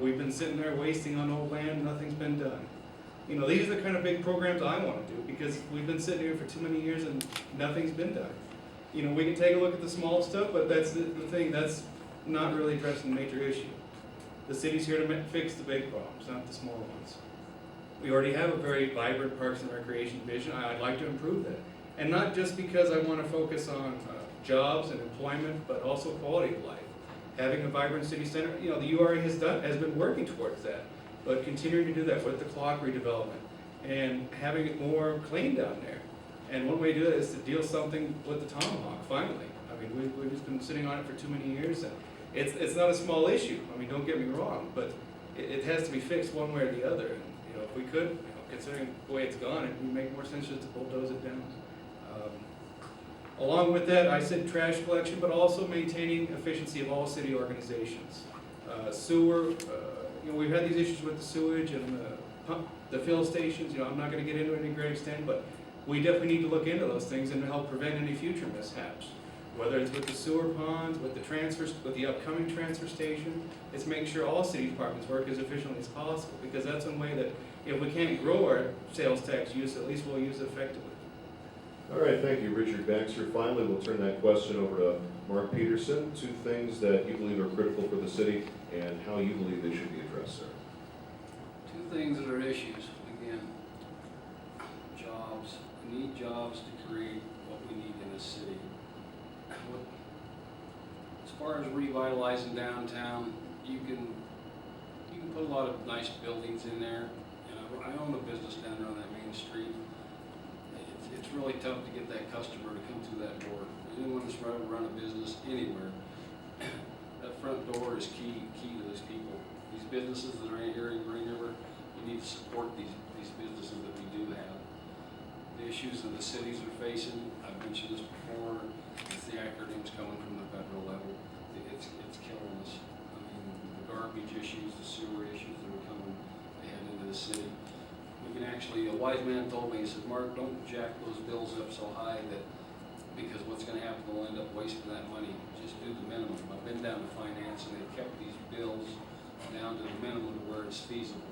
We've been sitting there wasting on old land, nothing's been done. These are the kind of big programs I want to do because we've been sitting here for too many years and nothing's been done. We can take a look at the small stuff, but that's the thing, that's not really addressing the major issue. The city's here to fix the big problems, not the small ones. We already have a very vibrant Parks and Recreation vision. I'd like to improve that. And not just because I want to focus on jobs and employment, but also quality of life. Having a vibrant city center, the URA has been working towards that, but continuing to do that with the clock redevelopment and having it more clean down there. And one way to do that is to deal something with the Tomahawk, finally. I mean, we've just been sitting on it for too many years, and it's not a small issue. I mean, don't get me wrong, but it has to be fixed one way or the other. And, if we could, considering the way it's gone, it would make more sense just to bulldoze it down. Along with that, I said trash collection, but also maintaining efficiency of all city organizations. Sewer, we've had these issues with the sewage and the fill stations. I'm not going to get into it to any great extent, but we definitely need to look into those things and help prevent any future mishaps. Whether it's with the sewer ponds, with the upcoming transfer station, it's making sure all city departments work as efficiently as possible, because that's one way that if we can't grow our sales tax use, at least we'll use it effectively. All right, thank you, Richard Baxter. Finally, we'll turn that question over to Mark Peterson. Two things that you believe are critical for the city and how you believe they should be addressed, sir. Two things that are issues. Again, jobs. We need jobs to create what we need in the city. As far as revitalizing downtown, you can put a lot of nice buildings in there. I own a business down there on that main street. It's really tough to get that customer to come through that door. Anyone that's trying to run a business anywhere, that front door is key to those people. These businesses that are here in Green River, we need to support these businesses that we do have. The issues that the cities are facing, I've mentioned this before, it's the acronyms coming from the federal level. It's killing us. I mean, the garbage issues, the sewer issues that are coming ahead into the city. We can actually, a wise man told me, he said, Mark, don't jack those bills up so high that, because what's going to happen, we'll end up wasting that money. Just do the minimum. I've been down to finance and they've kept these bills down to the minimum to where it's feasible.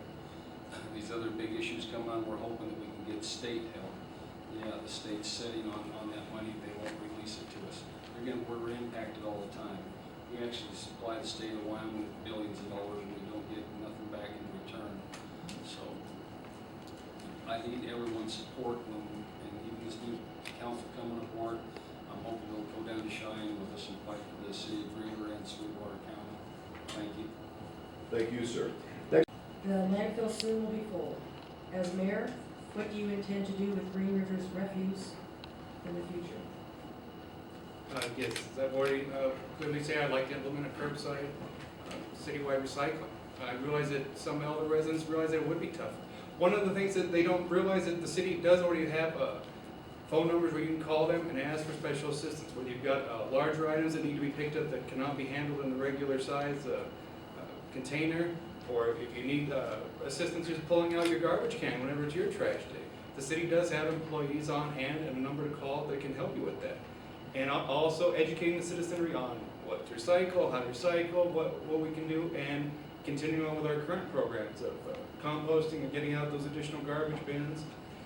These other big issues come on, we're hoping that we can get state help. Yeah, the state's sitting on that money, they won't release it to us. Again, we're impacted all the time. We actually supply the state of Wyoming with billions of dollars and we don't get nothing back in return. So I need everyone's support and even this new council coming aboard, I'm hoping they'll go down to Cheyenne with us and fight for the city of Green River and Sweetwater County. Thank you. Thank you, sir. The landfill soon will be full. As mayor, what do you intend to do with Green River's refuse in the future? Yes, as I've already clearly said, I'd like to implement a curbside citywide recycling. I realize that some elder residents realize that it would be tough. One of the things that they don't realize that the city does already have phone numbers where you can call them and ask for special assistance. Whether you've got larger items that need to be picked up that cannot be handled in the regular size container, or if you need assistance just pulling out your garbage can whenever it's your trash day. The city does have employees on hand and a number to call that can help you with that. And also educating the citizenry on what to recycle, how to recycle, what we can do, and continuing on with our current programs of composting and getting out those additional garbage bins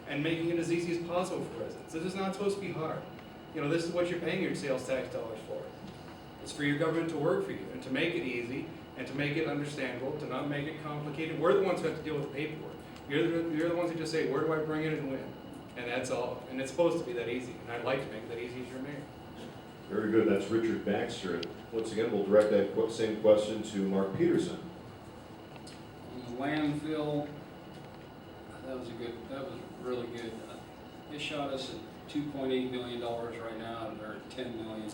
and making it as easy as possible for residents. This is not supposed to be hard. This is what you're paying your sales tax dollars for. It's for your government to work for you and to make it easy and to make it understandable, to not make it complicated. We're the ones who have to deal with the paperwork. You're the ones who just say, where do I bring it and when? And that's all. And it's supposed to be that easy, and I'd like to make it that easy as your mayor. Very good, that's Richard Baxter. And once again, we'll direct that same question to Mark Peterson. On the landfill, that was really good. They shot us at $2.8 million right now, and they're at $10 million.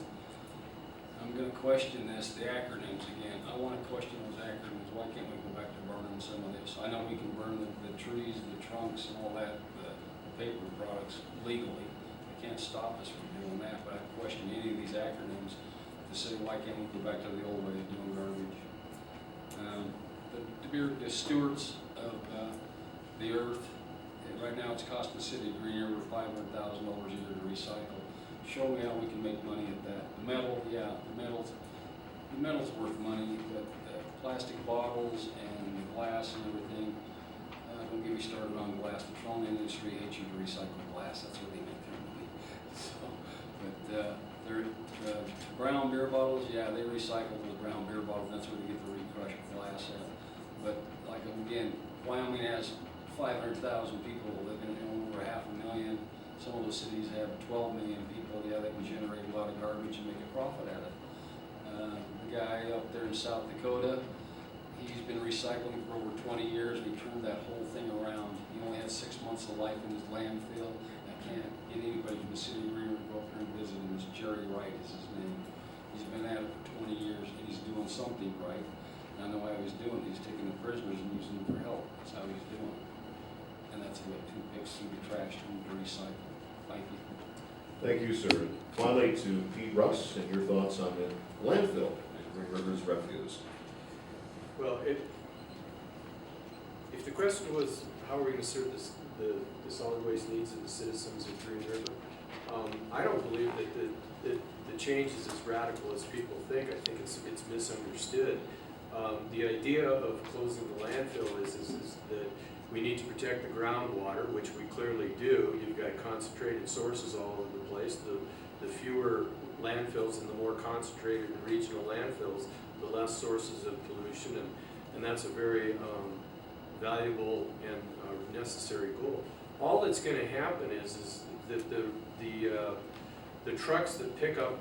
I'm gonna question this, the acronyms again. I wanna question those acronyms. Why can't we go back to burning some of this? I know we can burn the trees, the trunks and all that, the paper products legally. They can't stop us from doing that, but I question any of these acronyms to say, why can't we go back to the old way of doing garbage? The stewards of the earth, right now it's costing the city of Green River $500,000 a year to recycle. Show me how we can make money at that. The metal, yeah, the metal's worth money, but plastic bottles and glass and everything, don't get me started on glass. The petroleum industry hates you to recycle glass. That's what they make their money. So, but they're brown beer bottles, yeah, they recycle those brown beer bottles. That's where they get the recrushed glass at. But like again, Wyoming has 500,000 people living in over 500,000. Some of those cities have 12 million people. Yeah, they can generate a lot of garbage and make a profit at it. The guy up there in South Dakota, he's been recycling for over 20 years. We turned that whole thing around. He only had 6 months of life in his landfill. I can't get anybody from the city of Green River to go up there and visit him. It's Jerry Wright is his name. He's been at it for 20 years and he's doing something right. And I know how he's doing it. He's taking the prisoners and using them for help. That's how he's doing it. And that's what toothpicks through the trash to recycle. Thank you. Thank you, sir. And finally, to Pete Russ, and your thoughts on the landfill and Green River's refuse. Well, if the question was how are we going to serve the solid waste needs of the citizens of Green River, I don't believe that the change is as radical as people think. I think it's misunderstood. The idea of closing the landfill is that we need to protect the groundwater, which we clearly do. You've got concentrated sources all over the place. The fewer landfills and the more concentrated and regional landfills, the less sources of pollution, and that's a very valuable and necessary goal. All that's going to happen is that the trucks that pick up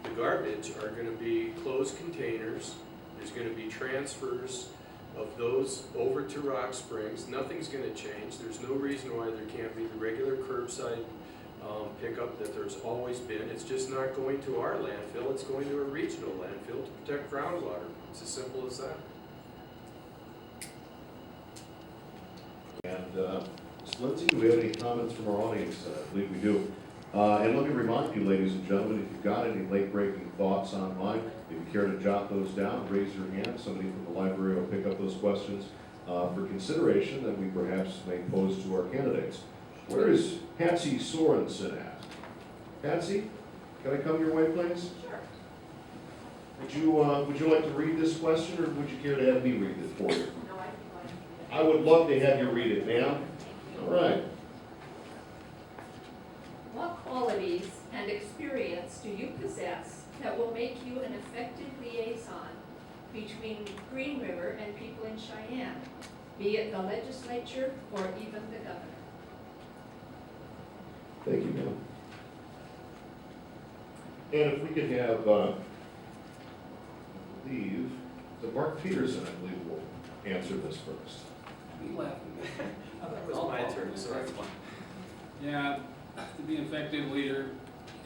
the garbage are going to be closed containers. There's going to be transfers of those over to Rock Springs. Nothing's going to change. There's no reason why there can't be the regular curbside pickup that there's always been. It's just not going to our landfill. It's going to a regional landfill to protect groundwater. It's as simple as that. And Ms. Lindsay, do we have any comments from our audience? I believe we do. And let me remind you, ladies and gentlemen, if you've got any late-breaking thoughts online, if you care to jot those down, raise your hand. Somebody from the library will pick up those questions for consideration that we perhaps may pose to our candidates. Where is Patsy Sorensen at? Patsy, can I come your way, please? Sure. Would you like to read this question, or would you care to have me read it for you? No, I'd like to. I would love to have you read it, ma'am. All right. What qualities and experience do you possess that will make you an effective liaison between Green River and people in Cheyenne, be it the legislature or even the governor? Thank you, ma'am. And if we could have, I believe, the Mark Peterson, I believe, will answer this first. You laughing? That was my turn, sorry. Yeah, to be an effective leader,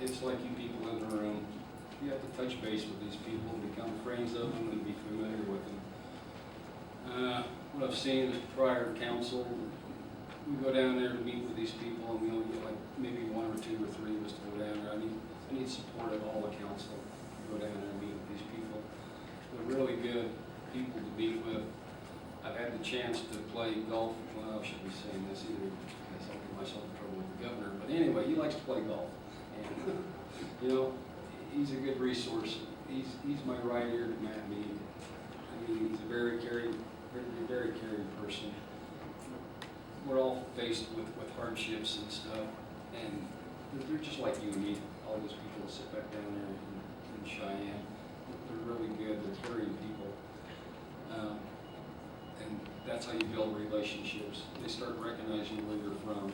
it's like you people in the room. You have to touch base with these people, become friends of them, and be familiar with them. What I've seen prior to council, we go down there to meet with these people, and we only get like maybe 1 or 2 or 3 of us to go down there. I need support of all the council to go down there and meet with these people. They're really good people to meet with. I've had the chance to play golf. Well, I shouldn't be saying this either, because I'll get myself in trouble with the governor. But anyway, he likes to play golf, and you know, he's a good resource. He's my right ear to Matt Mead. I mean, he's a very caring person. We're all faced with hardships and stuff, and they're just like you and me. All those people that sit back down there in Cheyenne, they're really good. They're caring people. that's how you build relationships. They start recognizing where you're from.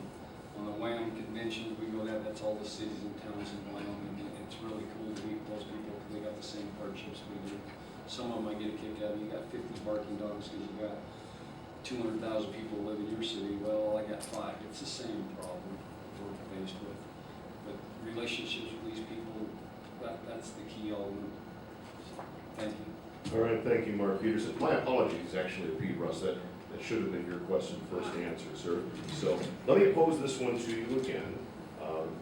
On the Wyoming conventions we go to, that's all the cities and towns in Wyoming. And it's really cool to meet those people because they got the same hardships we do. Some of them I get a kick out of. You got 50 barking dogs because you got 200,000 people live in your city. Well, I got 5. It's the same problem we're faced with. But relationships with these people, that's the key element. Thank you. All right, thank you, Mark Peterson. My apologies, actually, Pete Russ, that should have been your question first to answer, sir. So let me pose this one to you again.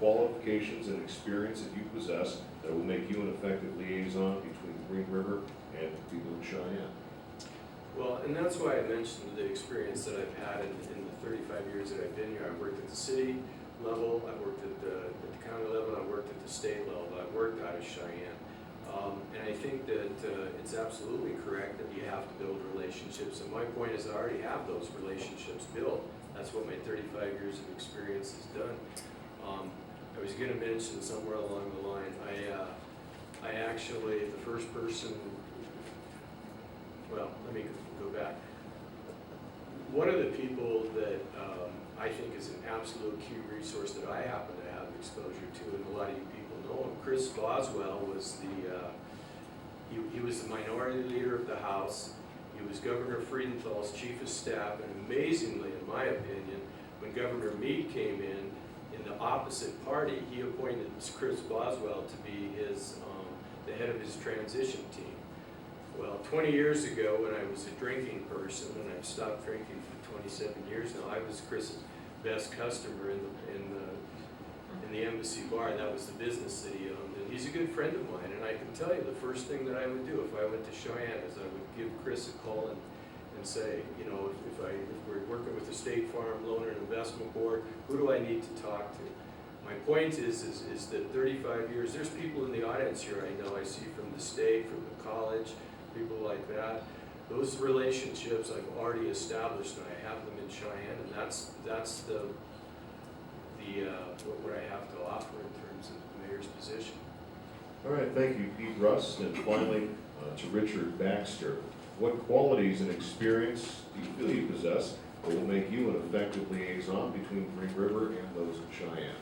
Qualifications and experience that you possess that will make you an effective liaison between Green River and people in Cheyenne. Well, and that's why I mentioned the experience that I've had in the 35 years that I've been here. I've worked at the city level, I worked at the county level, I worked at the state level, I worked out of Cheyenne. And I think that it's absolutely correct that you have to build relationships. And my point is I already have those relationships built. That's what my 35 years of experience has done. I was going to mention somewhere along the line, I actually, the first person, well, let me go back. One of the people that I think is an absolute key resource that I happen to have exposure to, and a lot of you people know him, Chris Boswell was he was the minority leader of the House. He was Governor Friedenthal's chief of staff, and amazingly, in my opinion, when Governor Meade came in the opposite party, he appointed Chris Boswell to be the head of his transition team. Well, 20 years ago, when I was a drinking person, and I've stopped drinking for 27 years now, I was Chris's best customer in the embassy bar, and that was the business that he owned. And he's a good friend of mine, and I can tell you the first thing that I would do if I went to Cheyenne is I would give Chris a call and say, you know, if we're working with the State Farm Loan and Investment Board, who do I need to talk to? My point is that 35 years, there's people in the audience here I know, I see from the state, from the college, people like that. Those relationships I've already established, and I have them in Cheyenne, and that's what I have to offer in terms of the mayor's position. All right, thank you, Pete Russ. And finally, to Richard Baxter. What qualities and experience do you feel you possess that will make you an effective liaison between Green River and those in Cheyenne?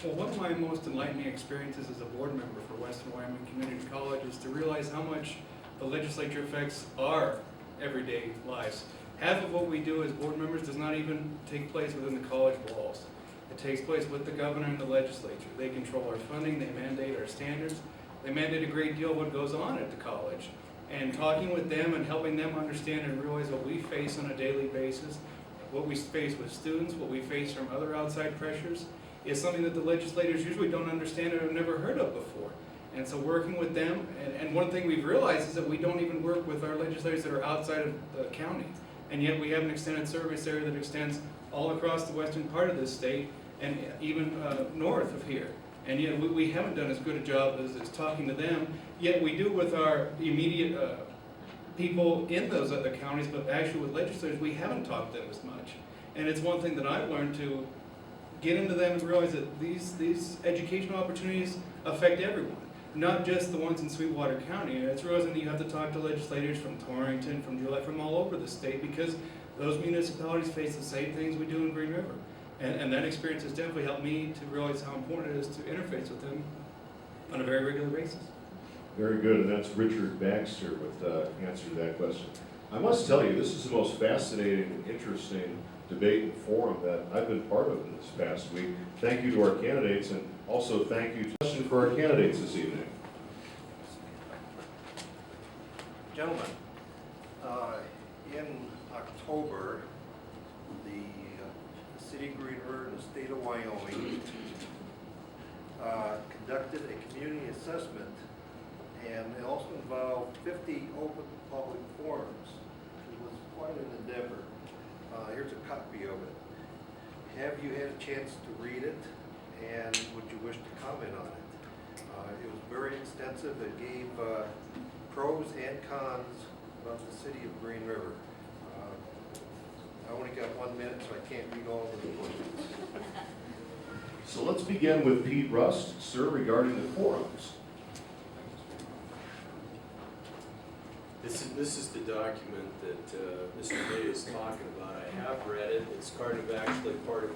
Well, one of my most enlightening experiences as a board member for Western Wyoming Community College is to realize how much the legislature affects our everyday lives. Half of what we do as board members does not even take place within the college walls. It takes place with the governor and the legislature. They control our funding, they mandate our standards, they mandate a great deal of what goes on at the college. And talking with them and helping them understand and realize what we face on a daily basis, what we face with students, what we face from other outside pressures, is something that the legislators usually don't understand or have never heard of before. And so working with them, and one thing we've realized is that we don't even work with our legislators that are outside of the county. And yet we have an extended service area that extends all across the western part of this state and even north of here. And yet we haven't done as good a job as talking to them, yet we do with our immediate people in those other counties, but actually with legislators, we haven't talked to them as much. And it's one thing that I've learned to get into them and realize that these educational opportunities affect everyone, not just the ones in Sweetwater County. And it's realizing that you have to talk to legislators from Torrington, from Gillette, from all over the state, because those municipalities face the same things we do in Green River. And that experience has definitely helped me to realize how important it is to interface with them on a very regular basis. Very good, and that's Richard Baxter with the answer to that question. I must tell you, this is the most fascinating and interesting debate and forum that I've been part of in this past week. Thank you to our candidates, and also thank you to question for our candidates this evening. Gentlemen, in October, the City of Green River and the state of Wyoming conducted a community assessment, and it also involved 50 open public forums. It was quite an endeavor. Here's a copy of it. Have you had a chance to read it, and would you wish to comment on it? It was very extensive. It gave pros and cons about the city of Green River. I only got 1 minute, so I can't read all of the questions. So let's begin with Pete Rust, sir, regarding the forums. This is the document that Mr. Day is talking about. I have read it. It's kind of actually part of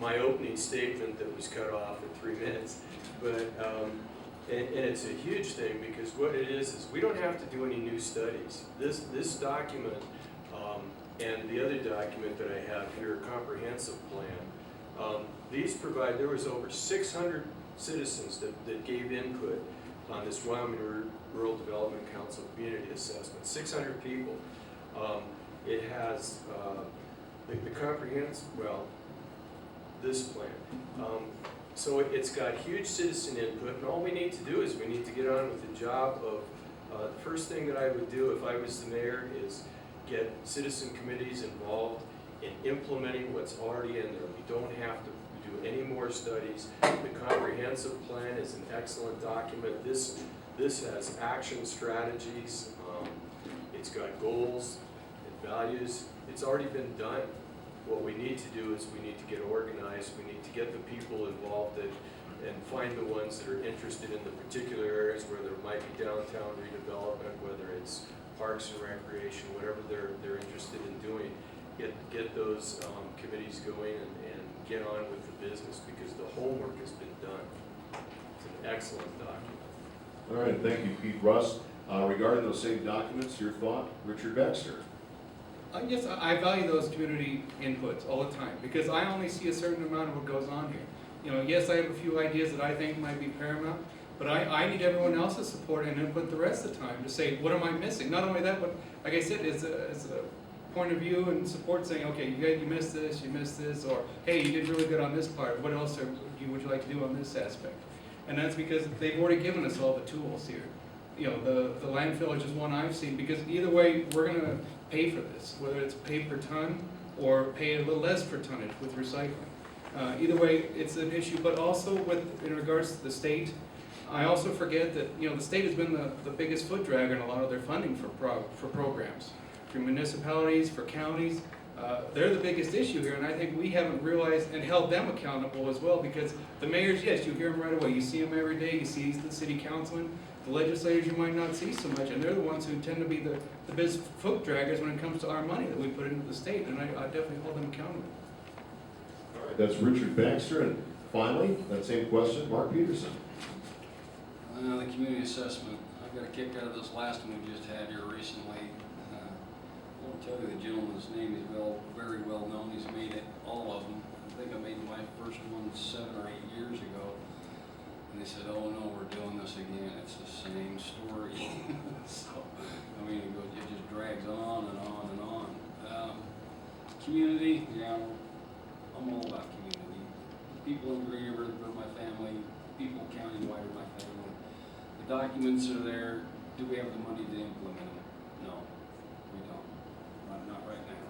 my opening statement that was cut off at 3 minutes. But and it's a huge thing, because what it is we don't have to do any new studies. This document and the other document that I have here, comprehensive plan, these provide, there was over 600 citizens that gave input on this Wyoming Rural Development Council Community Assessment, 600 people. It has the comprehensive, well, this plan. So it's got huge citizen input, and all we need to do is we need to get on with the job of, the first thing that I would do if I was the mayor is get citizen committees involved in implementing what's already in there. We don't have to do any more studies. The comprehensive plan is an excellent document. This has action strategies. It's got goals and values. It's already been done. What we need to do is we need to get organized. We need to get the people involved and find the ones that are interested in the particular areas where there might be downtown redevelopment, whether it's parks and recreation, whatever they're interested in doing. Get those committees going and get on with the business, because the homework has been done. It's an excellent document. All right, thank you, Pete. Russ, regarding those same documents, your thought, Richard Baxter? Yes, I value those community inputs all the time, because I only see a certain amount of what goes on here. You know, yes, I have a few ideas that I think might be paramount, but I need everyone else's support and input the rest of the time to say, what am I missing? Not only that, but like I said, it's a point of view and support, saying, okay, you missed this, or hey, you did really good on this part. What else would you like to do on this aspect? And that's because they've already given us all the tools here. You know, the landfill is just one I've seen, because either way, we're going to pay for this, whether it's pay per ton or pay a little less per tonnage with recycling. Either way, it's an issue, but also in regards to the state, I also forget that, you know, the state has been the biggest foot dragger in a lot of their funding for programs. For municipalities, for counties, they're the biggest issue here, and I think we haven't realized and held them accountable as well, because the mayors, yes, you hear them right away, you see them every day, you see the city councilman, the legislators you might not see so much, and they're the ones who tend to be the biggest foot draggers when it comes to our money that we put into the state, and I definitely hold them accountable. All right, that's Richard Baxter, and finally, that same question, Mark Peterson. The community assessment, I got a kick out of this last one we just had here recently. I won't tell you the gentleman's name, he's very well known, he's made it, all of them. I think I made my first one 7 or 8 years ago. And they said, oh no, we're doing this again, it's the same story. So, I mean, it just drags on and on and on. Community, yeah, I'm all about community. People in Green River are my family, people countywide are my family. The documents are there. Do we have the money to implement them? No, we don't. Not right now.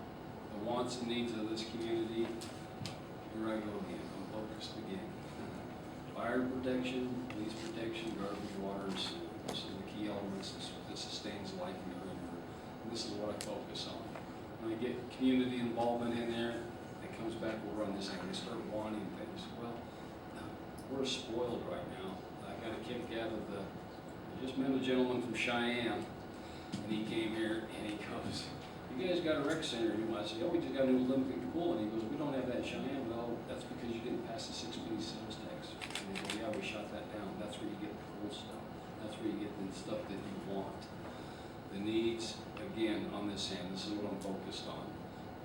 The wants and needs of this community, here I go again, I'm focused again. Fire protection, police protection, garbage, water, and sewer. This is the key elements that sustains life in the Green River. And this is what I focus on. When I get community involvement in there, it comes back over on this end. They start wanting things. Well, we're spoiled right now. I got a kick out of I just met a gentleman from Cheyenne, and he came here and he goes, you guys got a rec center? And I said, oh, we just got a new Olympic pool. And he goes, we don't have that in Cheyenne. Well, that's because you didn't pass the 6-penny sales tax. And they go, yeah, we shot that down. That's where you get the cool stuff. That's where you get the stuff that you want. The needs, again, on this end, this is what I'm focused on.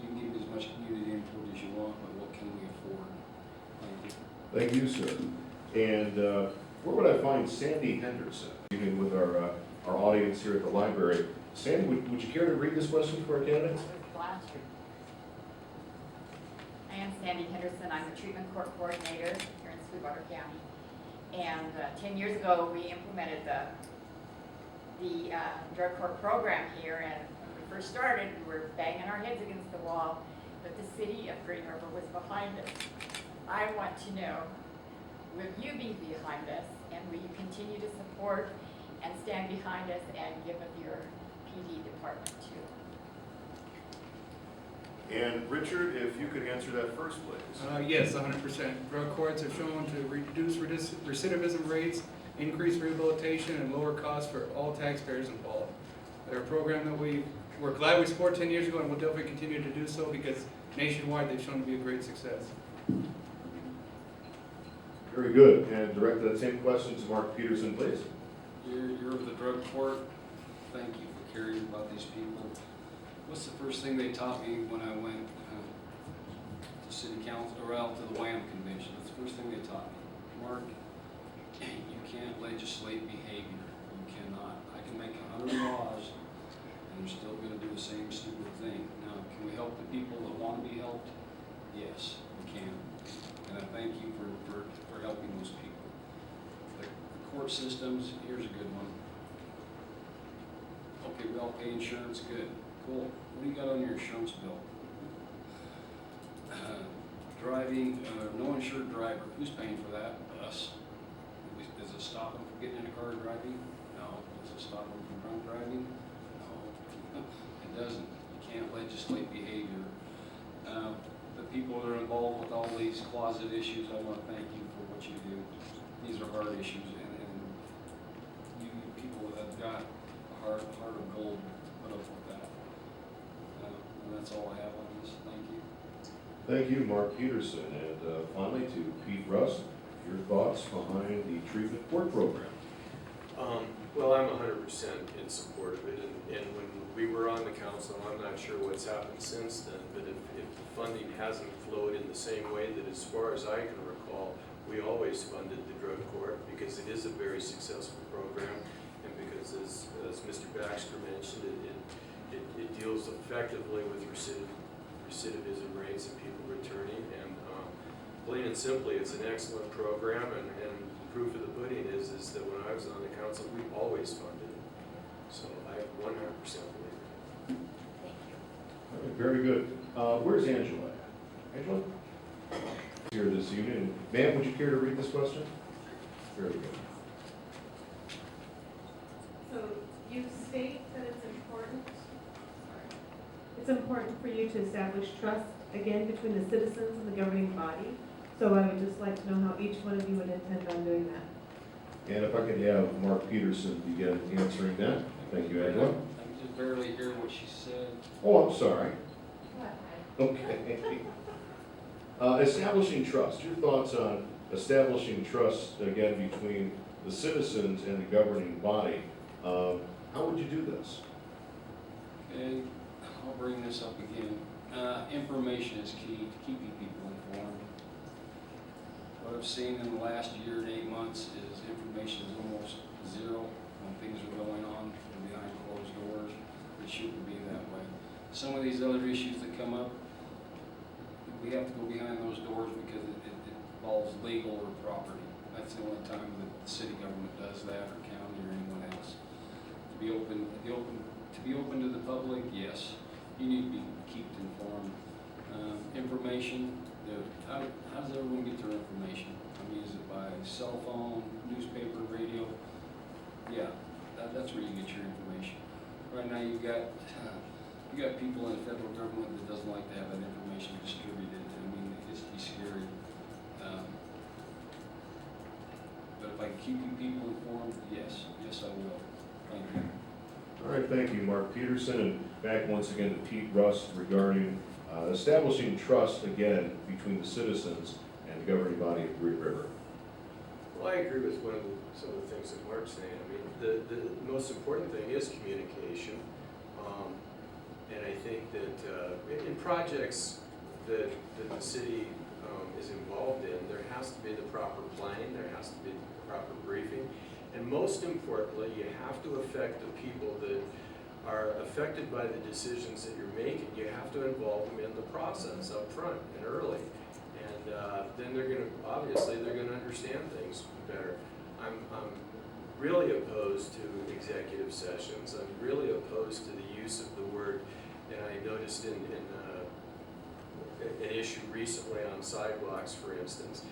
You can give as much community input as you want, but what can we afford? Thank you. Thank you, sir. And where would I find Sandy Henderson? Even with our audience here at the library. Sandy, would you care to read this question for our candidates? Glad to. I am Sandy Henderson. I'm the treatment court coordinator here in Sweetwater County. And 10 years ago, we implemented the drug court program here. And when we first started, we were banging our heads against the wall, but the city of Green River was behind us. I want to know, will you be behind us, and will you continue to support and stand behind us and give us your PD department too? And Richard, if you could answer that first, please. Yes, 100%. Drug courts have shown to reduce recidivism rates increase rehabilitation, and lower costs for all taxpayers involved. They're a program that we're glad we supported 10 years ago, and we'll definitely continue to do so because nationwide they've shown to be a great success. Very good. And direct that same question to Mark Peterson, please. You're the drug court. Thank you for caring about these people. What's the first thing they taught me when I went to city council or out to the WHAM convention? That's the first thing they taught me. Mark, you can't legislate behavior. You cannot. I can make 100 laws and they're still going to do the same stupid thing. Now, can we help the people that want to be helped? Yes, we can. And I thank you for helping those people. The court systems, here's a good one. Okay, we all pay insurance, good, cool. What do you got on your insurance bill? Driving, no insured driver, who's paying for that? Us. Does it stop them from getting in a car and driving? No. Does it stop them from drunk driving? No. It doesn't. You can't legislate behavior. The people that are involved with all these closet issues, I want to thank you for what you do. These are hard issues, and you people that have got a heart of gold put up with that. And that's all I have on this. Thank you. Thank you, Mark Peterson. And finally, to Pete Rust, your thoughts behind the treatment court program. Well, I'm 100% in support of it, and when we were on the council, I'm not sure what's happened since then, but if the funding hasn't flowed in the same way that, as far as I can recall, we always funded the drug court because it is a very successful program, and because, as Mr. Baxter mentioned, it deals effectively with recidivism rates and people returning, and plain and simply, it's an excellent program, and proof of the pudding is that when I was on the council, we always funded it. So I 100% believe it. Thank you. All right, very good. Where's Angela? Angela? Here this evening. Ma'am, would you care to read this question? Very good. So you state that it's important for you to establish trust, again, between the citizens and the governing body. So I would just like to know how each one of you would intend on doing that. And if I could have Mark Peterson begin answering that. Thank you, Angela. I can just barely hear what she said. Oh, I'm sorry. Okay. Establishing trust. Your thoughts on establishing trust, again, between the citizens and the governing body. How would you do this? Okay, I'll bring this up again. Information is key to keeping people informed. What I've seen in the last year and 8 months is information is almost zero when things are going on behind closed doors. It shouldn't be that way. Some of these other issues that come up, we have to go behind those doors because it involves legal or property. That's the only time that the city government does that, or county, or anyone else. To be open to the public, yes. You need to be kept informed. Information. How does everyone get their information? I mean, is it by cell phone, newspaper, radio? Yeah, that's where you get your information. Right now, you got people in the federal government that doesn't like to have that information distributed. I mean, it gets to be scary. But if I can keep you people informed, yes, I will. Thank you. All right, thank you, Mark Peterson. And back once again to Pete Rust regarding establishing trust, again, between the citizens and the governing body of Green River. Well, I agree with some of the things that Mark's saying. I mean, the most important thing is communication. And I think that in projects that the city is involved in, there has to be the proper planning, there has to be the proper briefing, and most importantly, you have to affect the people that are affected by the decisions that you're making. You have to involve them in the process up front and early, and then they're going to understand things better. I'm really opposed to executive sessions. I'm really opposed to the use of the word, and I noticed in an issue recently on sidewalks, for instance,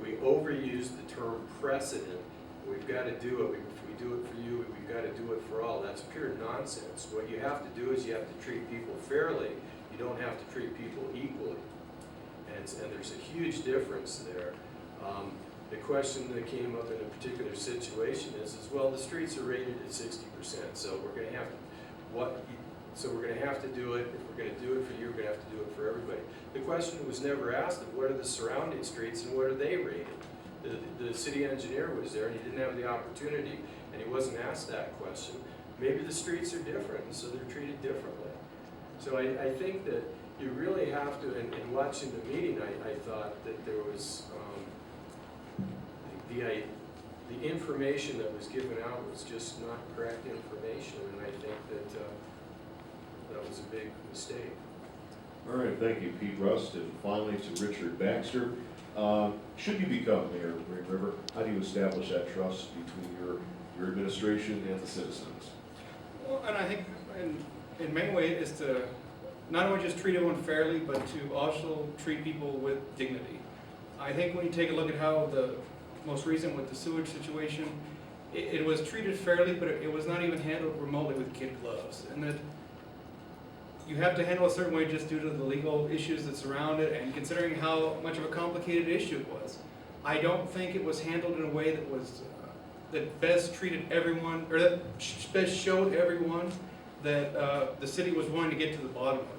we overuse the term precedent. We've got to do it. If we do it for you, we've got to do it for all. That's pure nonsense. What you have to do is you have to treat people fairly. You don't have to treat people equally. And there's a huge difference there. The question that came up in a particular situation is well, the streets are rated at 60%, so we're gonna have to, so we're gonna have to do it, if we're gonna do it for you, we're gonna have to do it for everybody. The question was never asked of what are the surrounding streets and what are they rated? The city engineer was there and he didn't have the opportunity and he wasn't asked that question. Maybe the streets are different and so they're treated differently. So I think that you really have to, in watching the meeting, I thought that there was, the information that was given out was just not correct information, and I think that that was a big mistake. All right, thank you, Pete Rust. And finally to Richard Baxter. Should you become mayor of Green River, how do you establish that trust between your administration and the citizens? Well, and I think in many ways is to not only just treat everyone fairly, but to also treat people with dignity. I think when you take a look at how the most recent with the sewage situation, it was treated fairly, but it was not even handled remotely with kid gloves. And that you have to handle a certain way just due to the legal issues that surround it and considering how much of a complicated issue it was. I don't think it was handled in a way that was, that best treated everyone, or that best showed everyone that the city was wanting to get to the bottom of it.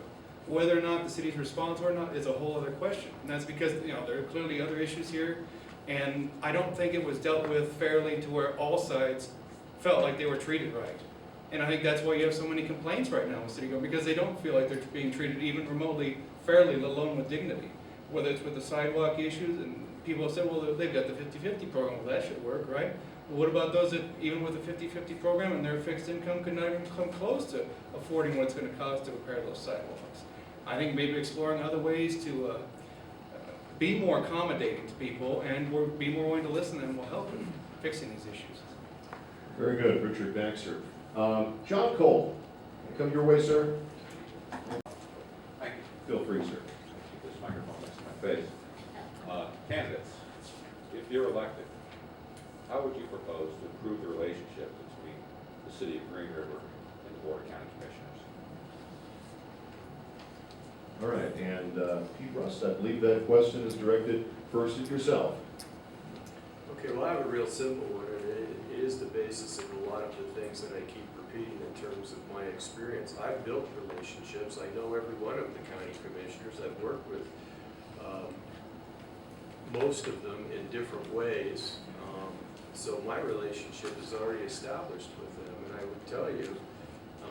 Whether or not the city's responsible or not is a whole other question. And that's because, there are clearly other issues here. And I don't think it was dealt with fairly to where all sides felt like they were treated right. And I think that's why you have so many complaints right now in city government, because they don't feel like they're being treated even remotely fairly, let alone with dignity. Whether it's with the sidewalk issues, and people have said, well, they've got the 50-50 program, well, that should work, right? Well, what about those that, even with the 50-50 program and their fixed income, could not even come close to affording what it's going to cost to repair those sidewalks? I think maybe exploring other ways to be more accommodating to people and be more willing to listen to them will help in fixing these issues. Very good, Richard Baxter. John Cole, come your way, sir. Thank you. Feel free, sir. Keep this microphone next to my face. Candidates, if you're elected, how would you propose to improve the relationship between the city of Green River and the Board of County Commissioners? All right, and Pete Rust, I believe that question is directed first at yourself. Okay, well, I have a real simple one, and it is the basis of a lot of the things that I keep repeating in terms of my experience. I've built relationships. I know every one of the county commissioners. I've worked with most of them in different ways. So my relationship is already established with them, and I would tell you,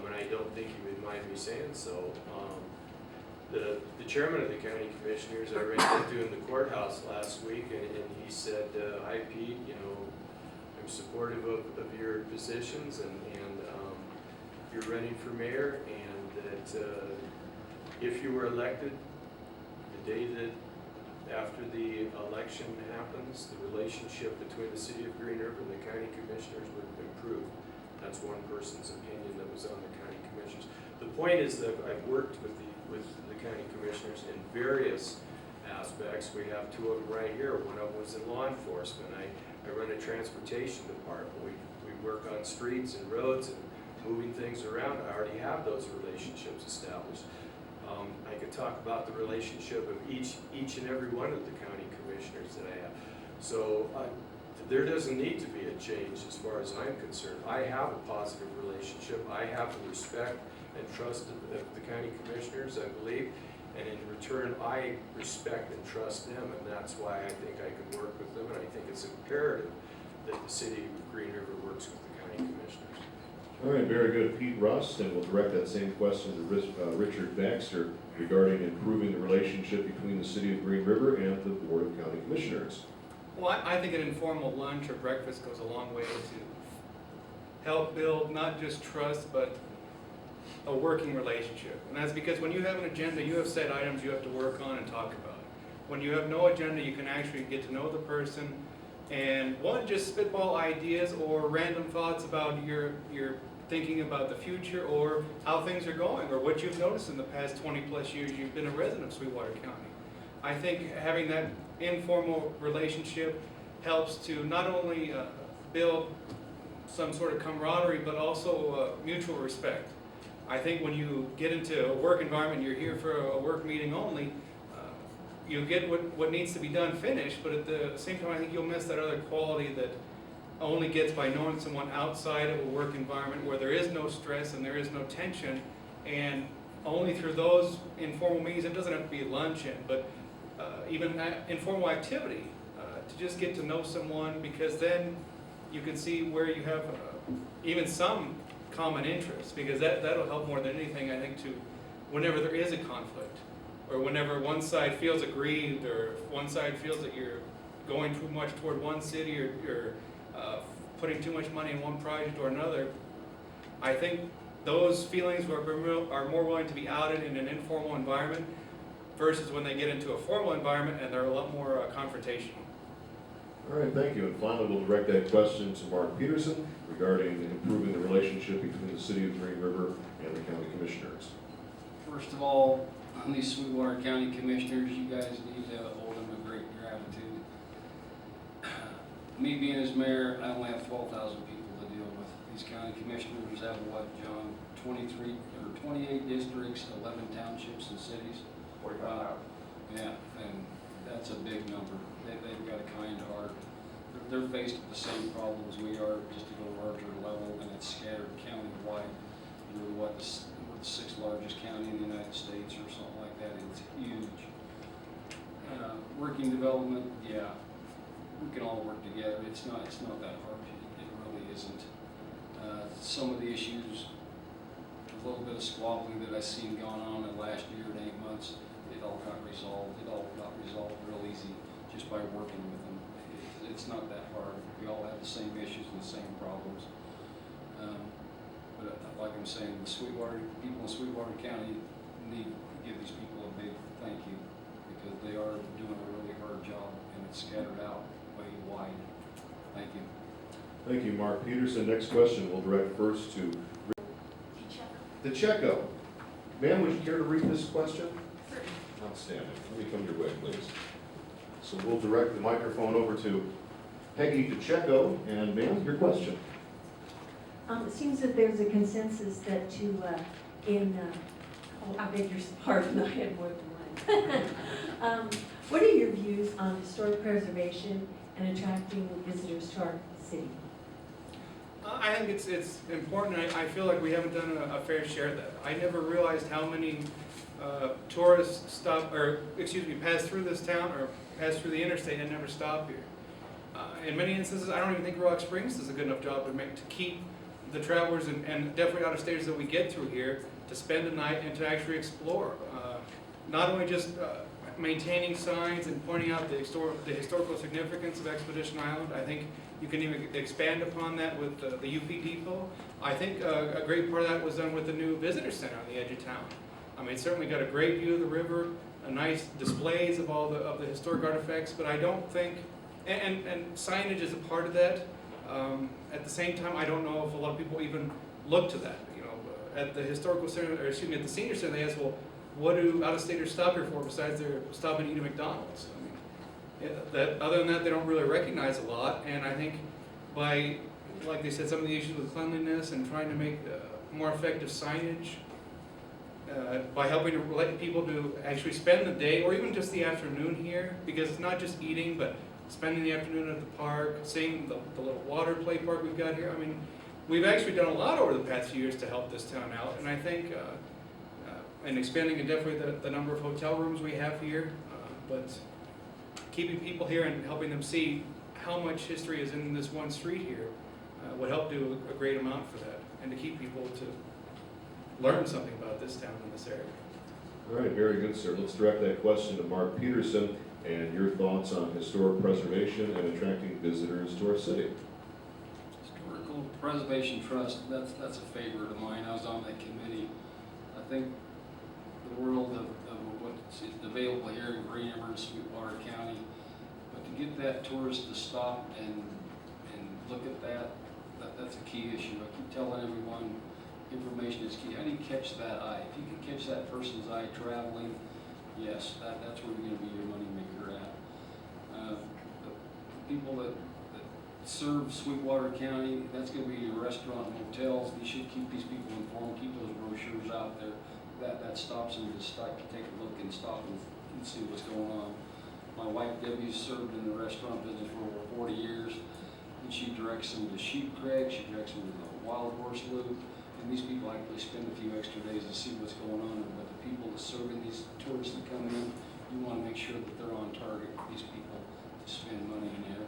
and I don't think you would mind me saying so, the chairman of the county commissioners I ran into in the courthouse last week, and he said, hi Pete, I'm supportive of your positions, and you're running for mayor, and that if you were elected, the day that after the election happens, the relationship between the city of Green River and the county commissioners would improve. That's one person's opinion that was on the county commissioners. The point is that I've worked with the county commissioners in various aspects. We have two of them right here. One of them was in law enforcement. I run a transportation department. We work on streets and roads and moving things around. I already have those relationships established. I could talk about the relationship of each and every one of the county commissioners that I have. So there doesn't need to be a change as far as I'm concerned. I have a positive relationship. I have the respect and trust of the county commissioners, I believe, and in return I respect and trust them, and that's why I think I can work with them, and I think it's imperative that the city of Green River works with the county commissioners. All right, very good, Pete Rust, and we'll direct that same question to Richard Baxter regarding improving the relationship between the city of Green River and the Board of County Commissioners. Well, I think an informal lunch or breakfast goes a long way to help build not just trust, but a working relationship. And that's because when you have an agenda, you have set items you have to work on and talk about. When you have no agenda, you can actually get to know the person and one, just spitball ideas or random thoughts about your thinking about the future or how things are going or what you've noticed in the past 20 plus years you've been a resident of Sweetwater County. I think having that informal relationship helps to not only build some sort of camaraderie, but also mutual respect. I think when you get into a work environment, you're here for a work meeting only, you'll get what needs to be done finished, but at the same time, I think you'll miss that other quality that only gets by knowing someone outside of a work environment where there is no stress and there is no tension, and only through those informal meetings, it doesn't have to be luncheon, but even informal activity, to just get to know someone, because then you can see where you have even some common interests, because that'll help more than anything, I think, to whenever there is a conflict, or whenever one side feels aggrieved, or one side feels that you're going too much toward one city, or you're putting too much money in one project or another. I think those feelings are more willing to be outed in an informal environment versus when they get into a formal environment and they're a lot more confrontational. All right, thank you. And finally, we'll direct that question to Mark Peterson regarding improving the relationship between the City of Green River and the County Commissioners. First of all, on these Sweetwater County Commissioners, you guys need to hold them in great gratitude. Me being as mayor, I only have 12,000 people to deal with. These county commissioners have what, John? 28 districts, 11 townships and cities. 45,000. Yeah, and that's a big number. They've got a kind heart. They're faced with the same problems we are, just at a larger level, and it's scattered county-wide. We're the 6th largest county in the United States or something like that. It's huge. Working development, yeah, we can all work together. It's not that hard. It really isn't. Some of the issues, a little bit of squabbling that I've seen going on in the last year and 8 months, it all got resolved. It all got resolved real easy just by working with them. It's not that hard. We all have the same issues and the same problems. But like I'm saying, the people in Sweetwater County need to give these people a big thank you, because they are doing a really hard job, and it's scattered out way wide. Thank you. Thank you, Mark Peterson. Next question we'll direct first to DeCecco. Ma'am, would you care to read this question? Outstanding. Let me come your way, please. So we'll direct the microphone over to Peggy DeCecco, and ma'am, your question. It seems that there's a consensus that I beg your pardon, I had more than one. What are your views on historic preservation and attracting visitors to our city? I think it's important. I feel like we haven't done a fair share of that. I never realized how many tourists pass through this town or pass through the interstate and never stop here. In many instances, I don't even think Rock Springs does a good enough job to keep the travelers and definitely out-of-staters that we get through here to spend the night and to actually explore. Not only just maintaining signs and pointing out the historical significance of Expedition Island. I think you can even expand upon that with the UP Depot. I think a great part of that was done with the new visitor center on the edge of town. I mean, it's certainly got a great view of the river, a nice displays of all the historic artifacts, but I don't think, and signage is a part of that. At the same time, I don't know if a lot of people even look to that. You know, at the historical center, or excuse me, at the senior center, they ask, well, what do out-of-staters stop here for besides they're stopping to eat at McDonald's? I mean, other than that, they don't really recognize a lot. And I think by, like they said, some of the issues with cleanliness and trying to make more effective signage, by helping to let people to actually spend the day or even just the afternoon here, because it's not just eating, but spending the afternoon at the park, seeing the little water play park we've got here. I mean, we've actually done a lot over the past few years to help this town out, and I think, and expanding definitely the number of hotel rooms we have here, but keeping people here and helping them see how much history is in this one street here would help do a great amount for that, and to keep people to learn something about this town and this area. All right, very good, sir. Let's direct that question to Mark Peterson and your thoughts on historic preservation and attracting visitors to our city. Historical Preservation Trust, that's a favorite of mine. I was on that committee. I think the world of what's available here in Green River and Sweetwater County, but to get that tourist to stop and look at that's a key issue. I keep telling everyone, information is key. How do you catch that eye? If you can catch that person's eye traveling, yes, that's where you're going to be your money maker at. The people that serve Sweetwater County, that's going to be your restaurant and hotels. You should keep these people informed, keep those brochures out there. That stops them to take a look and stop and and see what's going on. My wife Debbie served in the restaurant business for over 40 years, and she directs them to Sheep Creek, she directs them to the Wild Horse Loop, and these people actually spend a few extra days to see what's going on, and with the people that serving these tourists that come in, you want to make sure that they're on target for these people to spend money in there.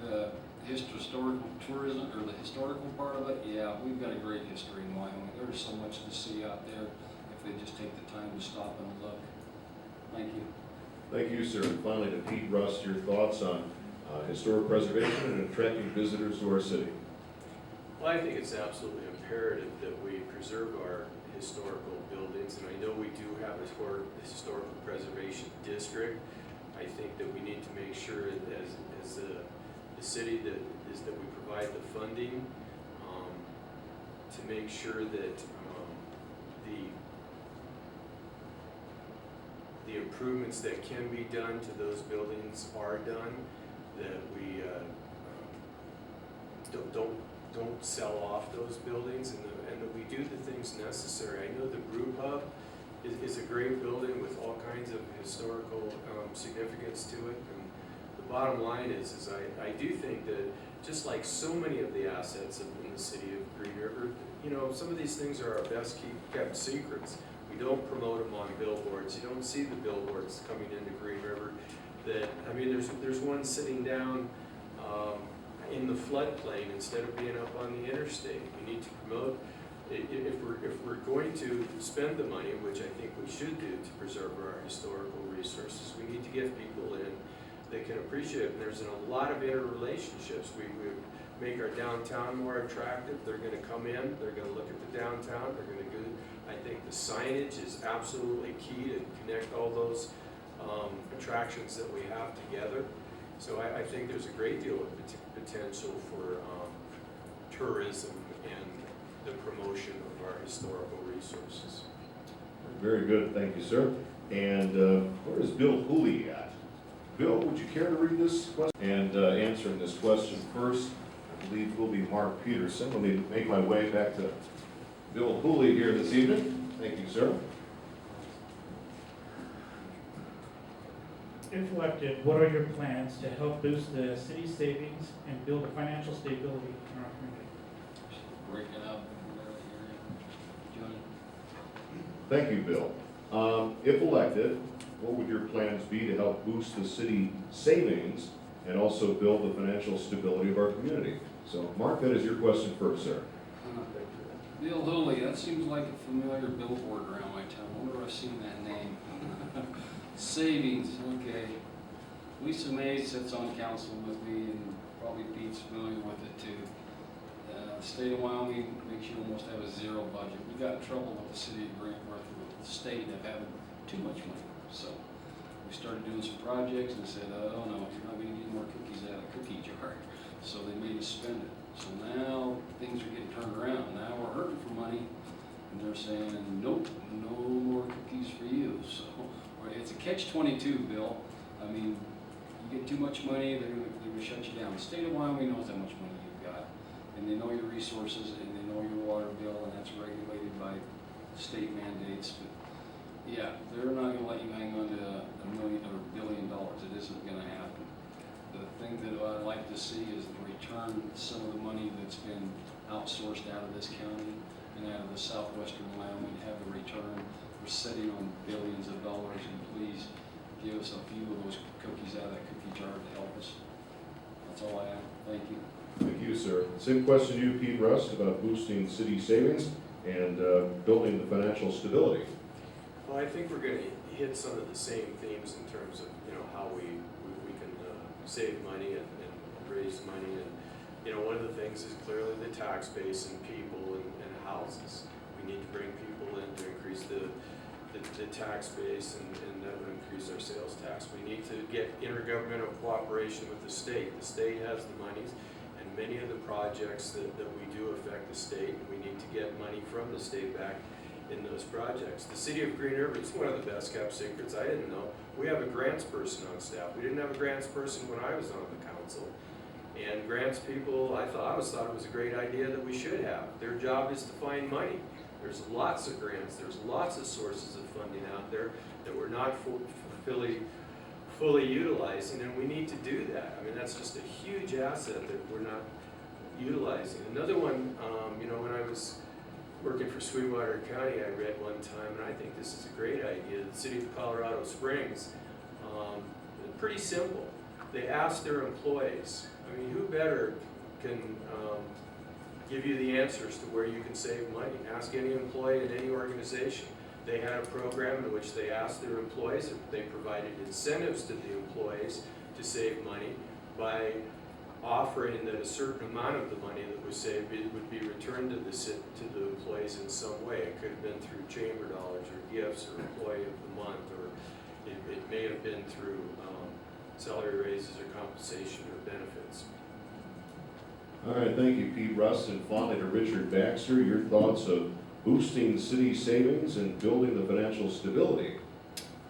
The historical tourism, or the historical part of it, yeah, we've got a great history in Wyoming. There's so much to see out there if they just take the time to stop and look. Thank you. Thank you, sir. And finally, to Pete Rust, your thoughts on historic preservation and attracting visitors to our city. Well, I think it's absolutely imperative that we preserve our historical buildings, and I know we do have a historical preservation district. I think that we need to make sure as the city that we provide the funding to make sure that the improvements that can be done to those buildings are done, that we don't sell off those buildings, and that we do the things necessary. I know the brew pub is a great building with all kinds of historical significance to it, and the bottom line is I do think that just like so many of the assets in the city of Green River, you know, some of these things are our best kept secrets. We don't promote them on billboards. You don't see the billboards coming into Green River. That, I mean, there's one sitting down in the floodplain instead of being up on the interstate. We need to promote. If we're going to spend the money, which I think we should do to preserve our historical resources, we need to get people in that can appreciate it. And there's a lot of interrelationships. We make our downtown more attractive. They're going to come in. They're going to look at the downtown. They're going to go. I think the signage is absolutely key to connect all those attractions that we have together. So I think there's a great deal of potential for tourism and the promotion of our historical resources. Very good, thank you, sir. And where is Bill Hooley at? Bill, would you care to read this question? And answering this question first, I believe will be Mark Peterson. Let me make my way back to Bill Hooley here this evening. Thank you, sir. If elected, what are your plans to help boost the city's savings and build a financial stability in our community? Break it up. Johnny. Thank you, Bill. If elected, what would your plans be to help boost the city savings and also build the financial stability of our community? So, Mark, that is your question first, sir. Bill Hooley, that seems like a familiar billboard around my town. I wonder if I've seen that name. Savings, okay. Lisa May sits on council with me, and probably Pete's familiar with it too. The state of Wyoming makes you almost have a zero budget. We got in trouble with the city of Grant with the state of having too much money. So we started doing some projects and said, oh no, you're not going to get more cookies out of a cookie jar. So they made us spend it. So now things are getting turned around. Now we're hurting for money, and they're saying, nope, no more cookies for you. So it's a catch-22, Bill. I mean, you get too much money, they're gonna shut you down. The state of Wyoming knows how much money you've got, and they know your resources, and they know your water bill, and that's regulated by state mandates. But yeah, they're not gonna let you hang on to $1 million or $1 billion. It isn't gonna happen. The thing that I'd like to see is the return some of the money that's been outsourced out of this county and out of the southwestern Wyoming, have a return. We're sitting on billions of dollars, and please give us a few of those cookies out of that cookie jar to help us. That's all I have. Thank you. Thank you, sir. Same question to you, Pete Rust, about boosting city savings and building the financial stability. Well, I think we're going to hit some of the same themes in terms of, you know, how we can save money and raise money. And, you know, one of the things is clearly the tax base and people and houses. We need to bring people in to increase the tax base, and that would increase our sales tax. We need to get intergovernmental cooperation with the state. The state has the monies, and many of the projects that we do affect the state, and we need to get money from the state back in those projects. The city of Green River, it's one of the best kept secrets. I didn't know. We have a grants person on staff. We didn't have a grants person when I was on the council. And grants people, I always thought it was a great idea that we should have. Their job is to find money. There's lots of grants, there's lots of sources of funding out there that we're not fully utilizing, and we need to do that. I mean, that's just a huge asset that we're not utilizing. Another one, when I was working for Sweetwater County, I read one time, and I think this is a great idea. The city of Colorado Springs, pretty simple. They ask their employees. I mean, who better can give you the answers to where you can save money? Ask any employee in any organization. They had a program in which they asked their employees if they provided incentives to the employees to save money by offering that a certain amount of the money that was saved would be returned to the employees in some way. It could have been through chamber dollars or gifts or employee of the month, or it may have been through salary raises or compensation or benefits. All right, thank you, Pete Russ. And finally to Richard Baxter, your thoughts of boosting city savings and building the financial stability.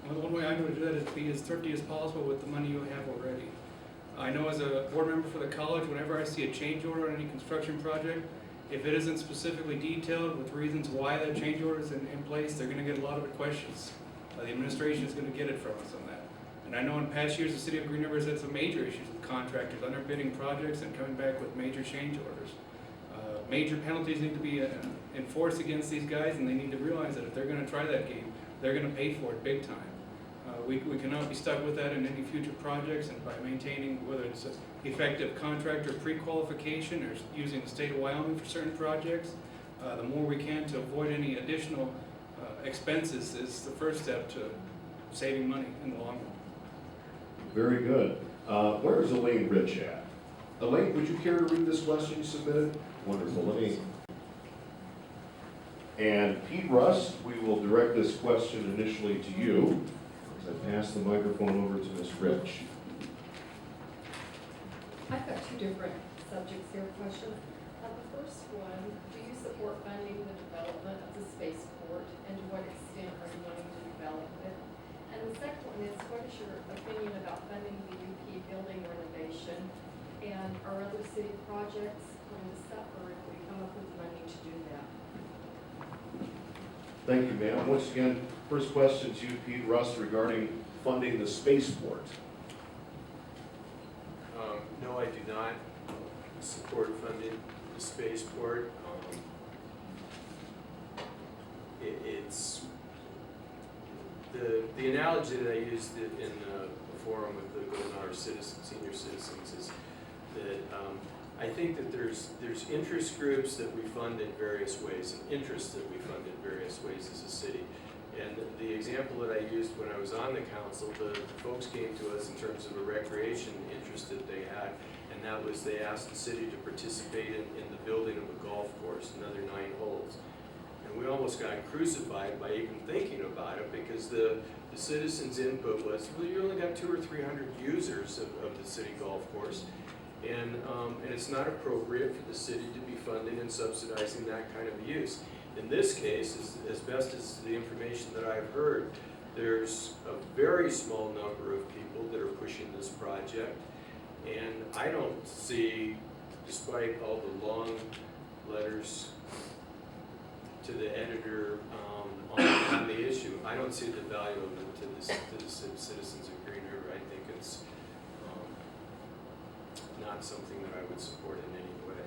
Well, one way I know to do that is be as thrifty as possible with the money you have already. I know as a board member for the college, whenever I see a change order on any construction project, if it isn't specifically detailed with reasons why that change order is in place, they're going to get a lot of questions. The administration is going to get it from us on that. And I know in past years, the city of Green River has had some major issues with contractors underbidding projects and coming back with major change orders. Major penalties need to be enforced against these guys, and they need to realize that if they're going to try that game, they're going to pay for it big time. We cannot be stuck with that in any future projects, and by maintaining whether it's effective contractor pre-qualification or using the state of Wyoming for certain projects, the more we can to avoid any additional expenses is the first step to saving money in the long run. Very good. Where is Elaine Rich at? Elaine, would you care to read this question you submitted? Wonderful, Elaine. And Pete Russ, we will direct this question initially to you. As I pass the microphone over to Ms. Rich. I've got two different subjects here, questions. The first one, do you support funding the development of the spaceport, and to what extent are you wanting to develop it? And the second one is, what is your opinion about funding the UP building renovation, and are other city projects going to suffer if we come up with money to do that? Thank you, ma'am. Once again, first question to you, Pete Russ, regarding funding the spaceport. No, I do not support funding the spaceport. It's the analogy that I used in the forum with the Golden Hour senior citizens is that I think that there's interest groups that we fund in various ways and interests that we fund in various ways as a city. And the example that I used when I was on the council, the folks came to us in terms of a recreation interest that they had, and that was they asked the city to participate in the building of a golf course, another 9 holes. And we almost got crucified by even thinking about it, because the citizens' input was, well, you only got 200 or 300 users of the city golf course, and it's not appropriate for the city to be funding and subsidizing that kind of use. In this case, as best as the information that I've heard, there's a very small number of people that are pushing this project, and I don't see, despite all the long letters to the editor on the issue, I don't see the value of it to the citizens of Green River. I think it's not something that I would support in any way.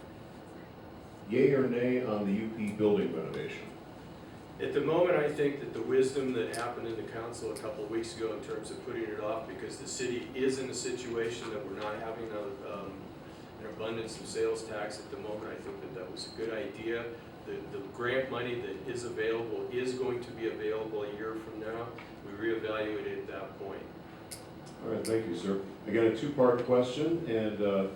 Yay or nay on the UP building renovation? At the moment, I think that the wisdom that happened in the council a couple of weeks ago in terms of putting it off because the city is in a situation that we're not having an abundance of sales tax at the moment, I think that was a good idea. The grant money that is available is going to be available a year from now. We reevaluate it at that point. All right, thank you, sir. Again, a two-part question, and we'll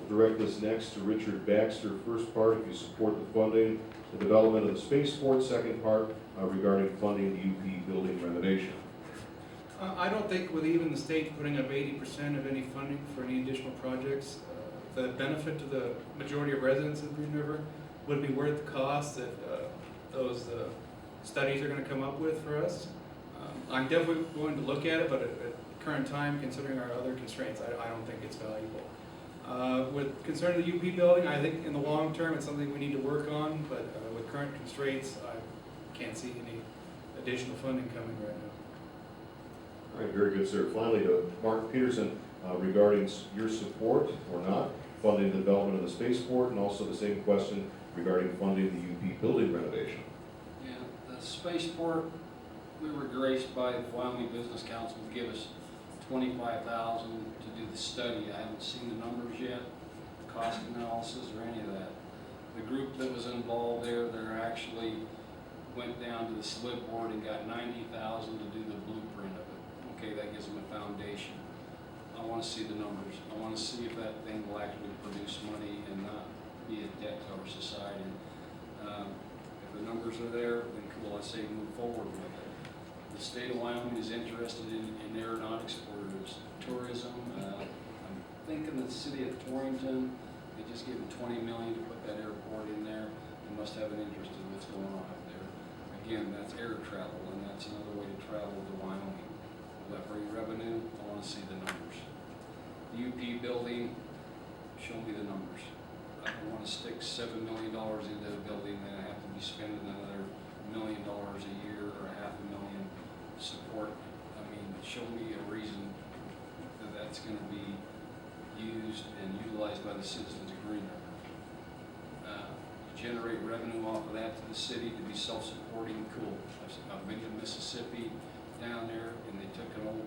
direct this next to Richard Baxter. First part, if you support the funding, the development of the spaceport. Second part, regarding funding the UP building renovation. I don't think with even the state putting up 80% of any funding for any additional projects, the benefit to the majority of residents of Green River would be worth the cost that those studies are going to come up with for us. I'm definitely going to look at it, but at current time, considering our other constraints, I don't think it's valuable. With concern to the UP building, I think in the long term it's something we need to work on, but with current constraints, I can't see any additional funding coming right now. All right, very good, sir. Finally, to Mark Peterson, regarding your support or not funding the development of the spaceport, and also the same question regarding funding the UP building renovation. Yeah, the spaceport, we were graced by the Wyoming Business Council to give us $25,000 to do the study. I haven't seen the numbers yet, cost analysis or any of that. The group that was involved there, they actually went down to the slip board and got $90,000 to do the blueprint of it. Okay, that gives them a foundation. I want to see the numbers. I want to see if that thing will actually produce money and not be a debt to our society. If the numbers are there, then cool, I say move forward with it. The state of Wyoming is interested in aeronautics for tourism. I'm thinking the city of Torrington, they just gave them $20 million to put that airport in there. They must have an interest in what's going on up there. Again, that's air travel, and that's another way to travel to Wyoming. Will that bring revenue? I want to see the numbers. The UP building, show me the numbers. I don't want to stick $7 million into a building and I have to be spending another $1 million a year or $500,000 support. I mean, show me a reason that that's going to be used and utilized by the citizens of Green River. Generate revenue off of that to the city to be self-supporting, cool. I've been to Mississippi down there, and they took an old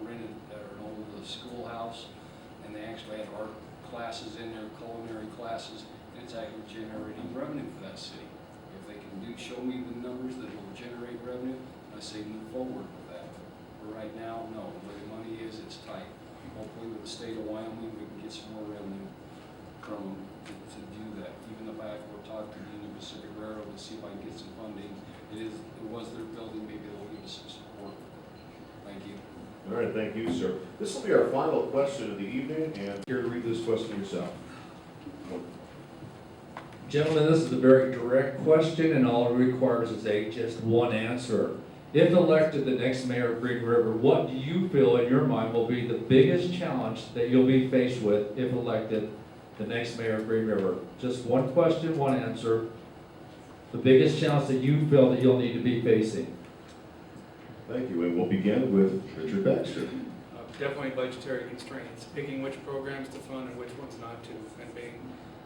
schoolhouse, and they actually had art classes in there, culinary classes, and it's actually generating revenue for that city. If they can show me the numbers that will generate revenue, I say move forward with that. But right now, no. The way the money is, it's tight. Hopefully with the state of Wyoming, we can get some more revenue from to do that. Even if I have to go talk to the Union Pacific Railroad to see if I can get some funding. It was their building, maybe they'll give us some support. Thank you. All right, thank you, sir. This will be our final question of the evening, and here to read this question yourself. Gentlemen, this is a very direct question, and all it requires is just one answer. If elected the next mayor of Green River, what do you feel in your mind will be the biggest challenge that you'll be faced with if elected the next mayor of Green River? Just one question, one answer. The biggest challenge that you feel that you'll need to be facing. Thank you, and we'll begin with Richard Baxter. Definitely budgetary constraints, picking which programs to fund and which ones not to, and being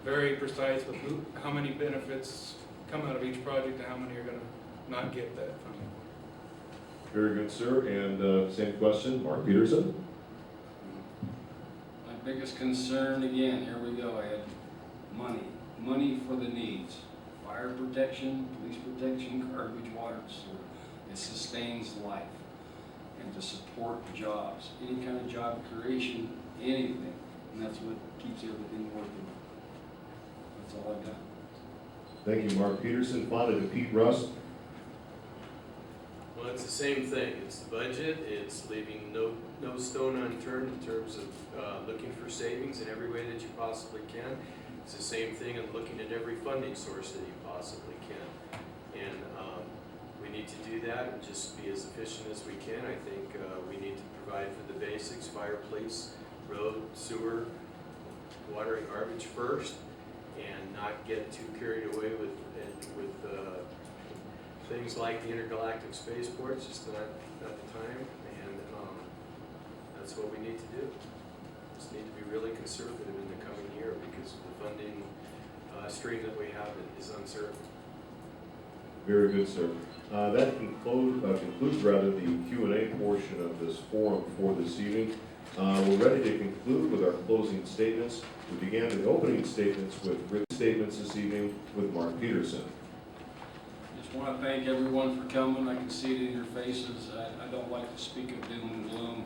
very precise with how many benefits come out of each project and how many are going to not get that funding. Very good, sir. And same question, Mark Peterson. My biggest concern, again, here we go, I had money. Money for the needs. Fire protection, police protection, garbage, water, sewer. It sustains life. And to support jobs. Any kind of job creation, anything. And that's what keeps everything working. That's all I got. Thank you, Mark Peterson. Finally to Pete Rust. Well, it's the same thing. It's the budget. It's leaving no stone unturned in terms of looking for savings in every way that you possibly can. It's the same thing in looking at every funding source that you possibly can. And we need to do that and just be as efficient as we can. I think we need to provide for the basics, fire, police, road, sewer, water and garbage first, and not get too carried away with things like the intergalactic spaceport. It's just not the time, and that's what we need to do. Just need to be really conservative in the coming year because the funding stream that we have is uncertain. Very good, sir. That concludes rather the Q&A portion of this forum for this evening. We're ready to conclude with our closing statements. We began the opening statements with written statements this evening with Mark Peterson. Just want to thank everyone for coming. I can see it in your faces. I don't like to speak of doom and gloom.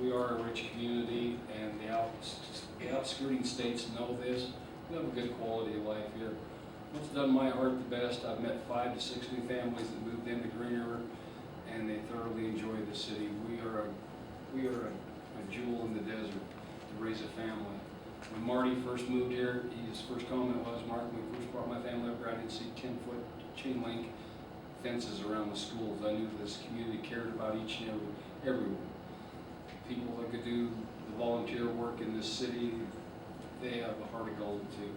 We are a rich community, and the outskirting states know this. We have a good quality of life here. What's done my heart the best, I've met 5 to 6 new families that moved into Green River, and they thoroughly enjoy the city. We are a jewel in the desert to raise a family. When Marty first moved here, his first comment was, Mark, when we first brought my family up here, I didn't see 10-foot chain link fences around the schools. I knew this community cared about each and everyone. People that could do the volunteer work in this city, they have a heart of gold too.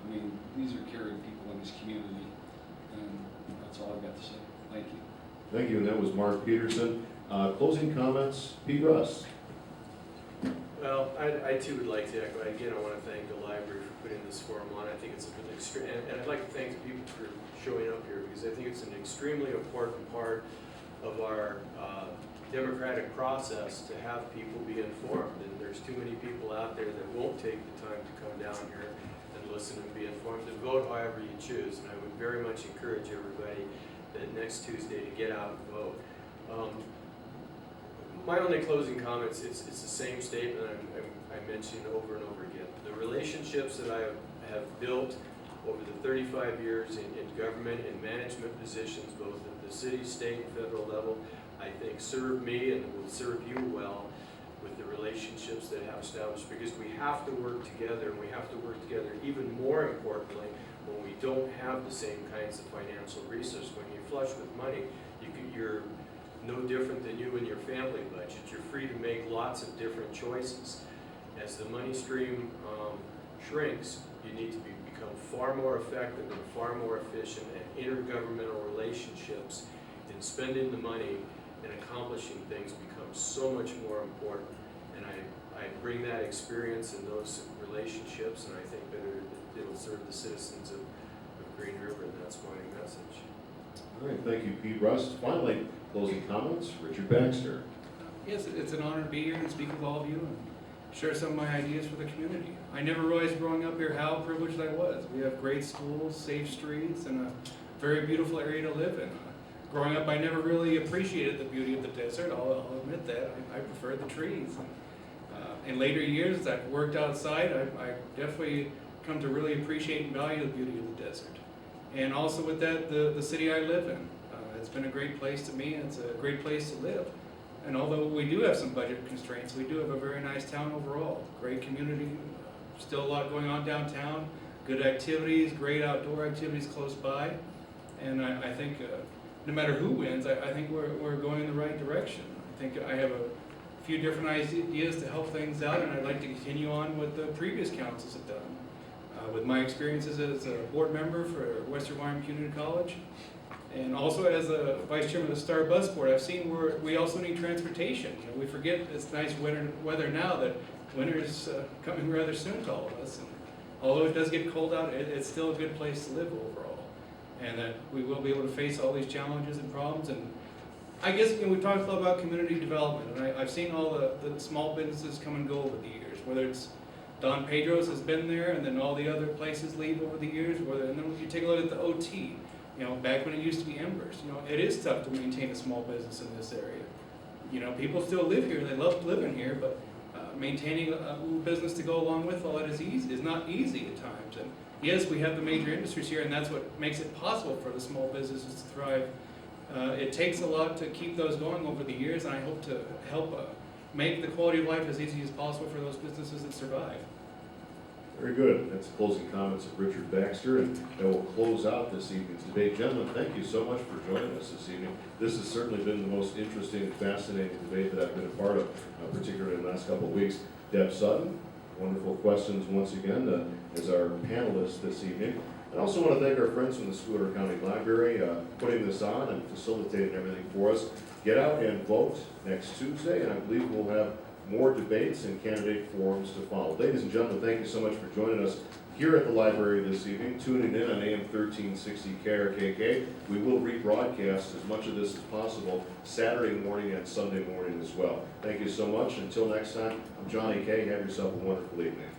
I mean, these are caring people in this community, and that's all I've got to say. Thank you. Thank you, and that was Mark Peterson. Closing comments, Pete Russ. Well, I too would like to echo, again, I want to thank the library for putting this forum on. I think it's an extreme, and I'd like to thank the people for showing up here, because I think it's an extremely important part of our democratic process to have people be informed. And there's too many people out there that won't take the time to come down here and listen and be informed, and vote however you choose. And I would very much encourage everybody that next Tuesday to get out and vote. My only closing comments, it's the same statement I mentioned over and over again. The relationships that I have built over the 35 years in government and management positions, both at the city, state, and federal level, I think serve me and will serve you well with the relationships that have established, because we have to work together, and we have to work together even more importantly when we don't have the same kinds of financial resources. When you're flush with money, you're no different than you and your family budget. You're free to make lots of different choices. As the money stream shrinks, you need to become far more effective and far more efficient at intergovernmental relationships, and spending the money and accomplishing things becomes so much more important. And I bring that experience and those relationships, and I think that it'll serve the citizens of Green River, and that's my message. All right, thank you, Pete Rust. Finally, closing comments, Richard Baxter. Yes, it's an honor to be here and speak with all of you and share some of my ideas for the community. I never realized growing up here how privileged I was. We have great schools, safe streets, and a very beautiful area to live in. Growing up, I never really appreciated the beauty of the desert. I'll admit that. I preferred the trees. In later years, as I've worked outside, I've definitely come to really appreciate and value the beauty of the desert. And also with that, the city I live in. It's been a great place to me, and it's a great place to live. And although we do have some budget constraints, we do have a very nice town overall. Great community, still a lot going on downtown, good activities, great outdoor activities close by. And I think no matter who wins, I think we're going in the right direction. I think I have a few different ideas to help things out, and I'd like to continue on what the previous councils have done. With my experiences as a board member for Western Wyoming Community College, and also as a vice chairman of the Star Bus Board, I've seen where we also need transportation. You know, we forget it's nice weather now, that winter is coming rather soon to all of us. And although it does get cold out, it's still a good place to live overall. And that we will be able to face all these challenges and problems. And I guess we've talked a lot about community development, and I've seen all the small businesses come and go over the years, whether it's Don Pedro's has been there, and then all the other places leave over the years. And then you take a look at the OT. You know, back when it used to be Embers, you know, it is tough to maintain a small business in this area. You know, people still live here, they love living here, but maintaining a business to go along with all that is not easy at times. And yes, we have the major industries here, and that's what makes it possible for the small businesses to thrive. It takes a lot to keep those going over the years, and I hope to help make the quality of life as easy as possible for those businesses that survive. Very good. That's closing comments of Richard Baxter, and that will close out this evening's debate. Gentlemen, thank you so much for joining us this evening. This has certainly been the most interesting and fascinating debate that I've been a part of, particularly in the last couple of weeks. Deb Sutton, wonderful questions once again as our panelist this evening. I also want to thank our friends from the Sweetwater County Library putting this on and facilitating everything for us. Get out and vote next Tuesday, and I believe we'll have more debates and candidate forums to follow. Ladies and gentlemen, thank you so much for joining us here at the library this evening, tuning in on AM 1360 KRKK. We will rebroadcast as much of this as possible Saturday morning and Sunday morning as well. Thank you so much. Until next time, I'm Johnny Kay. Have yourself a wonderful evening.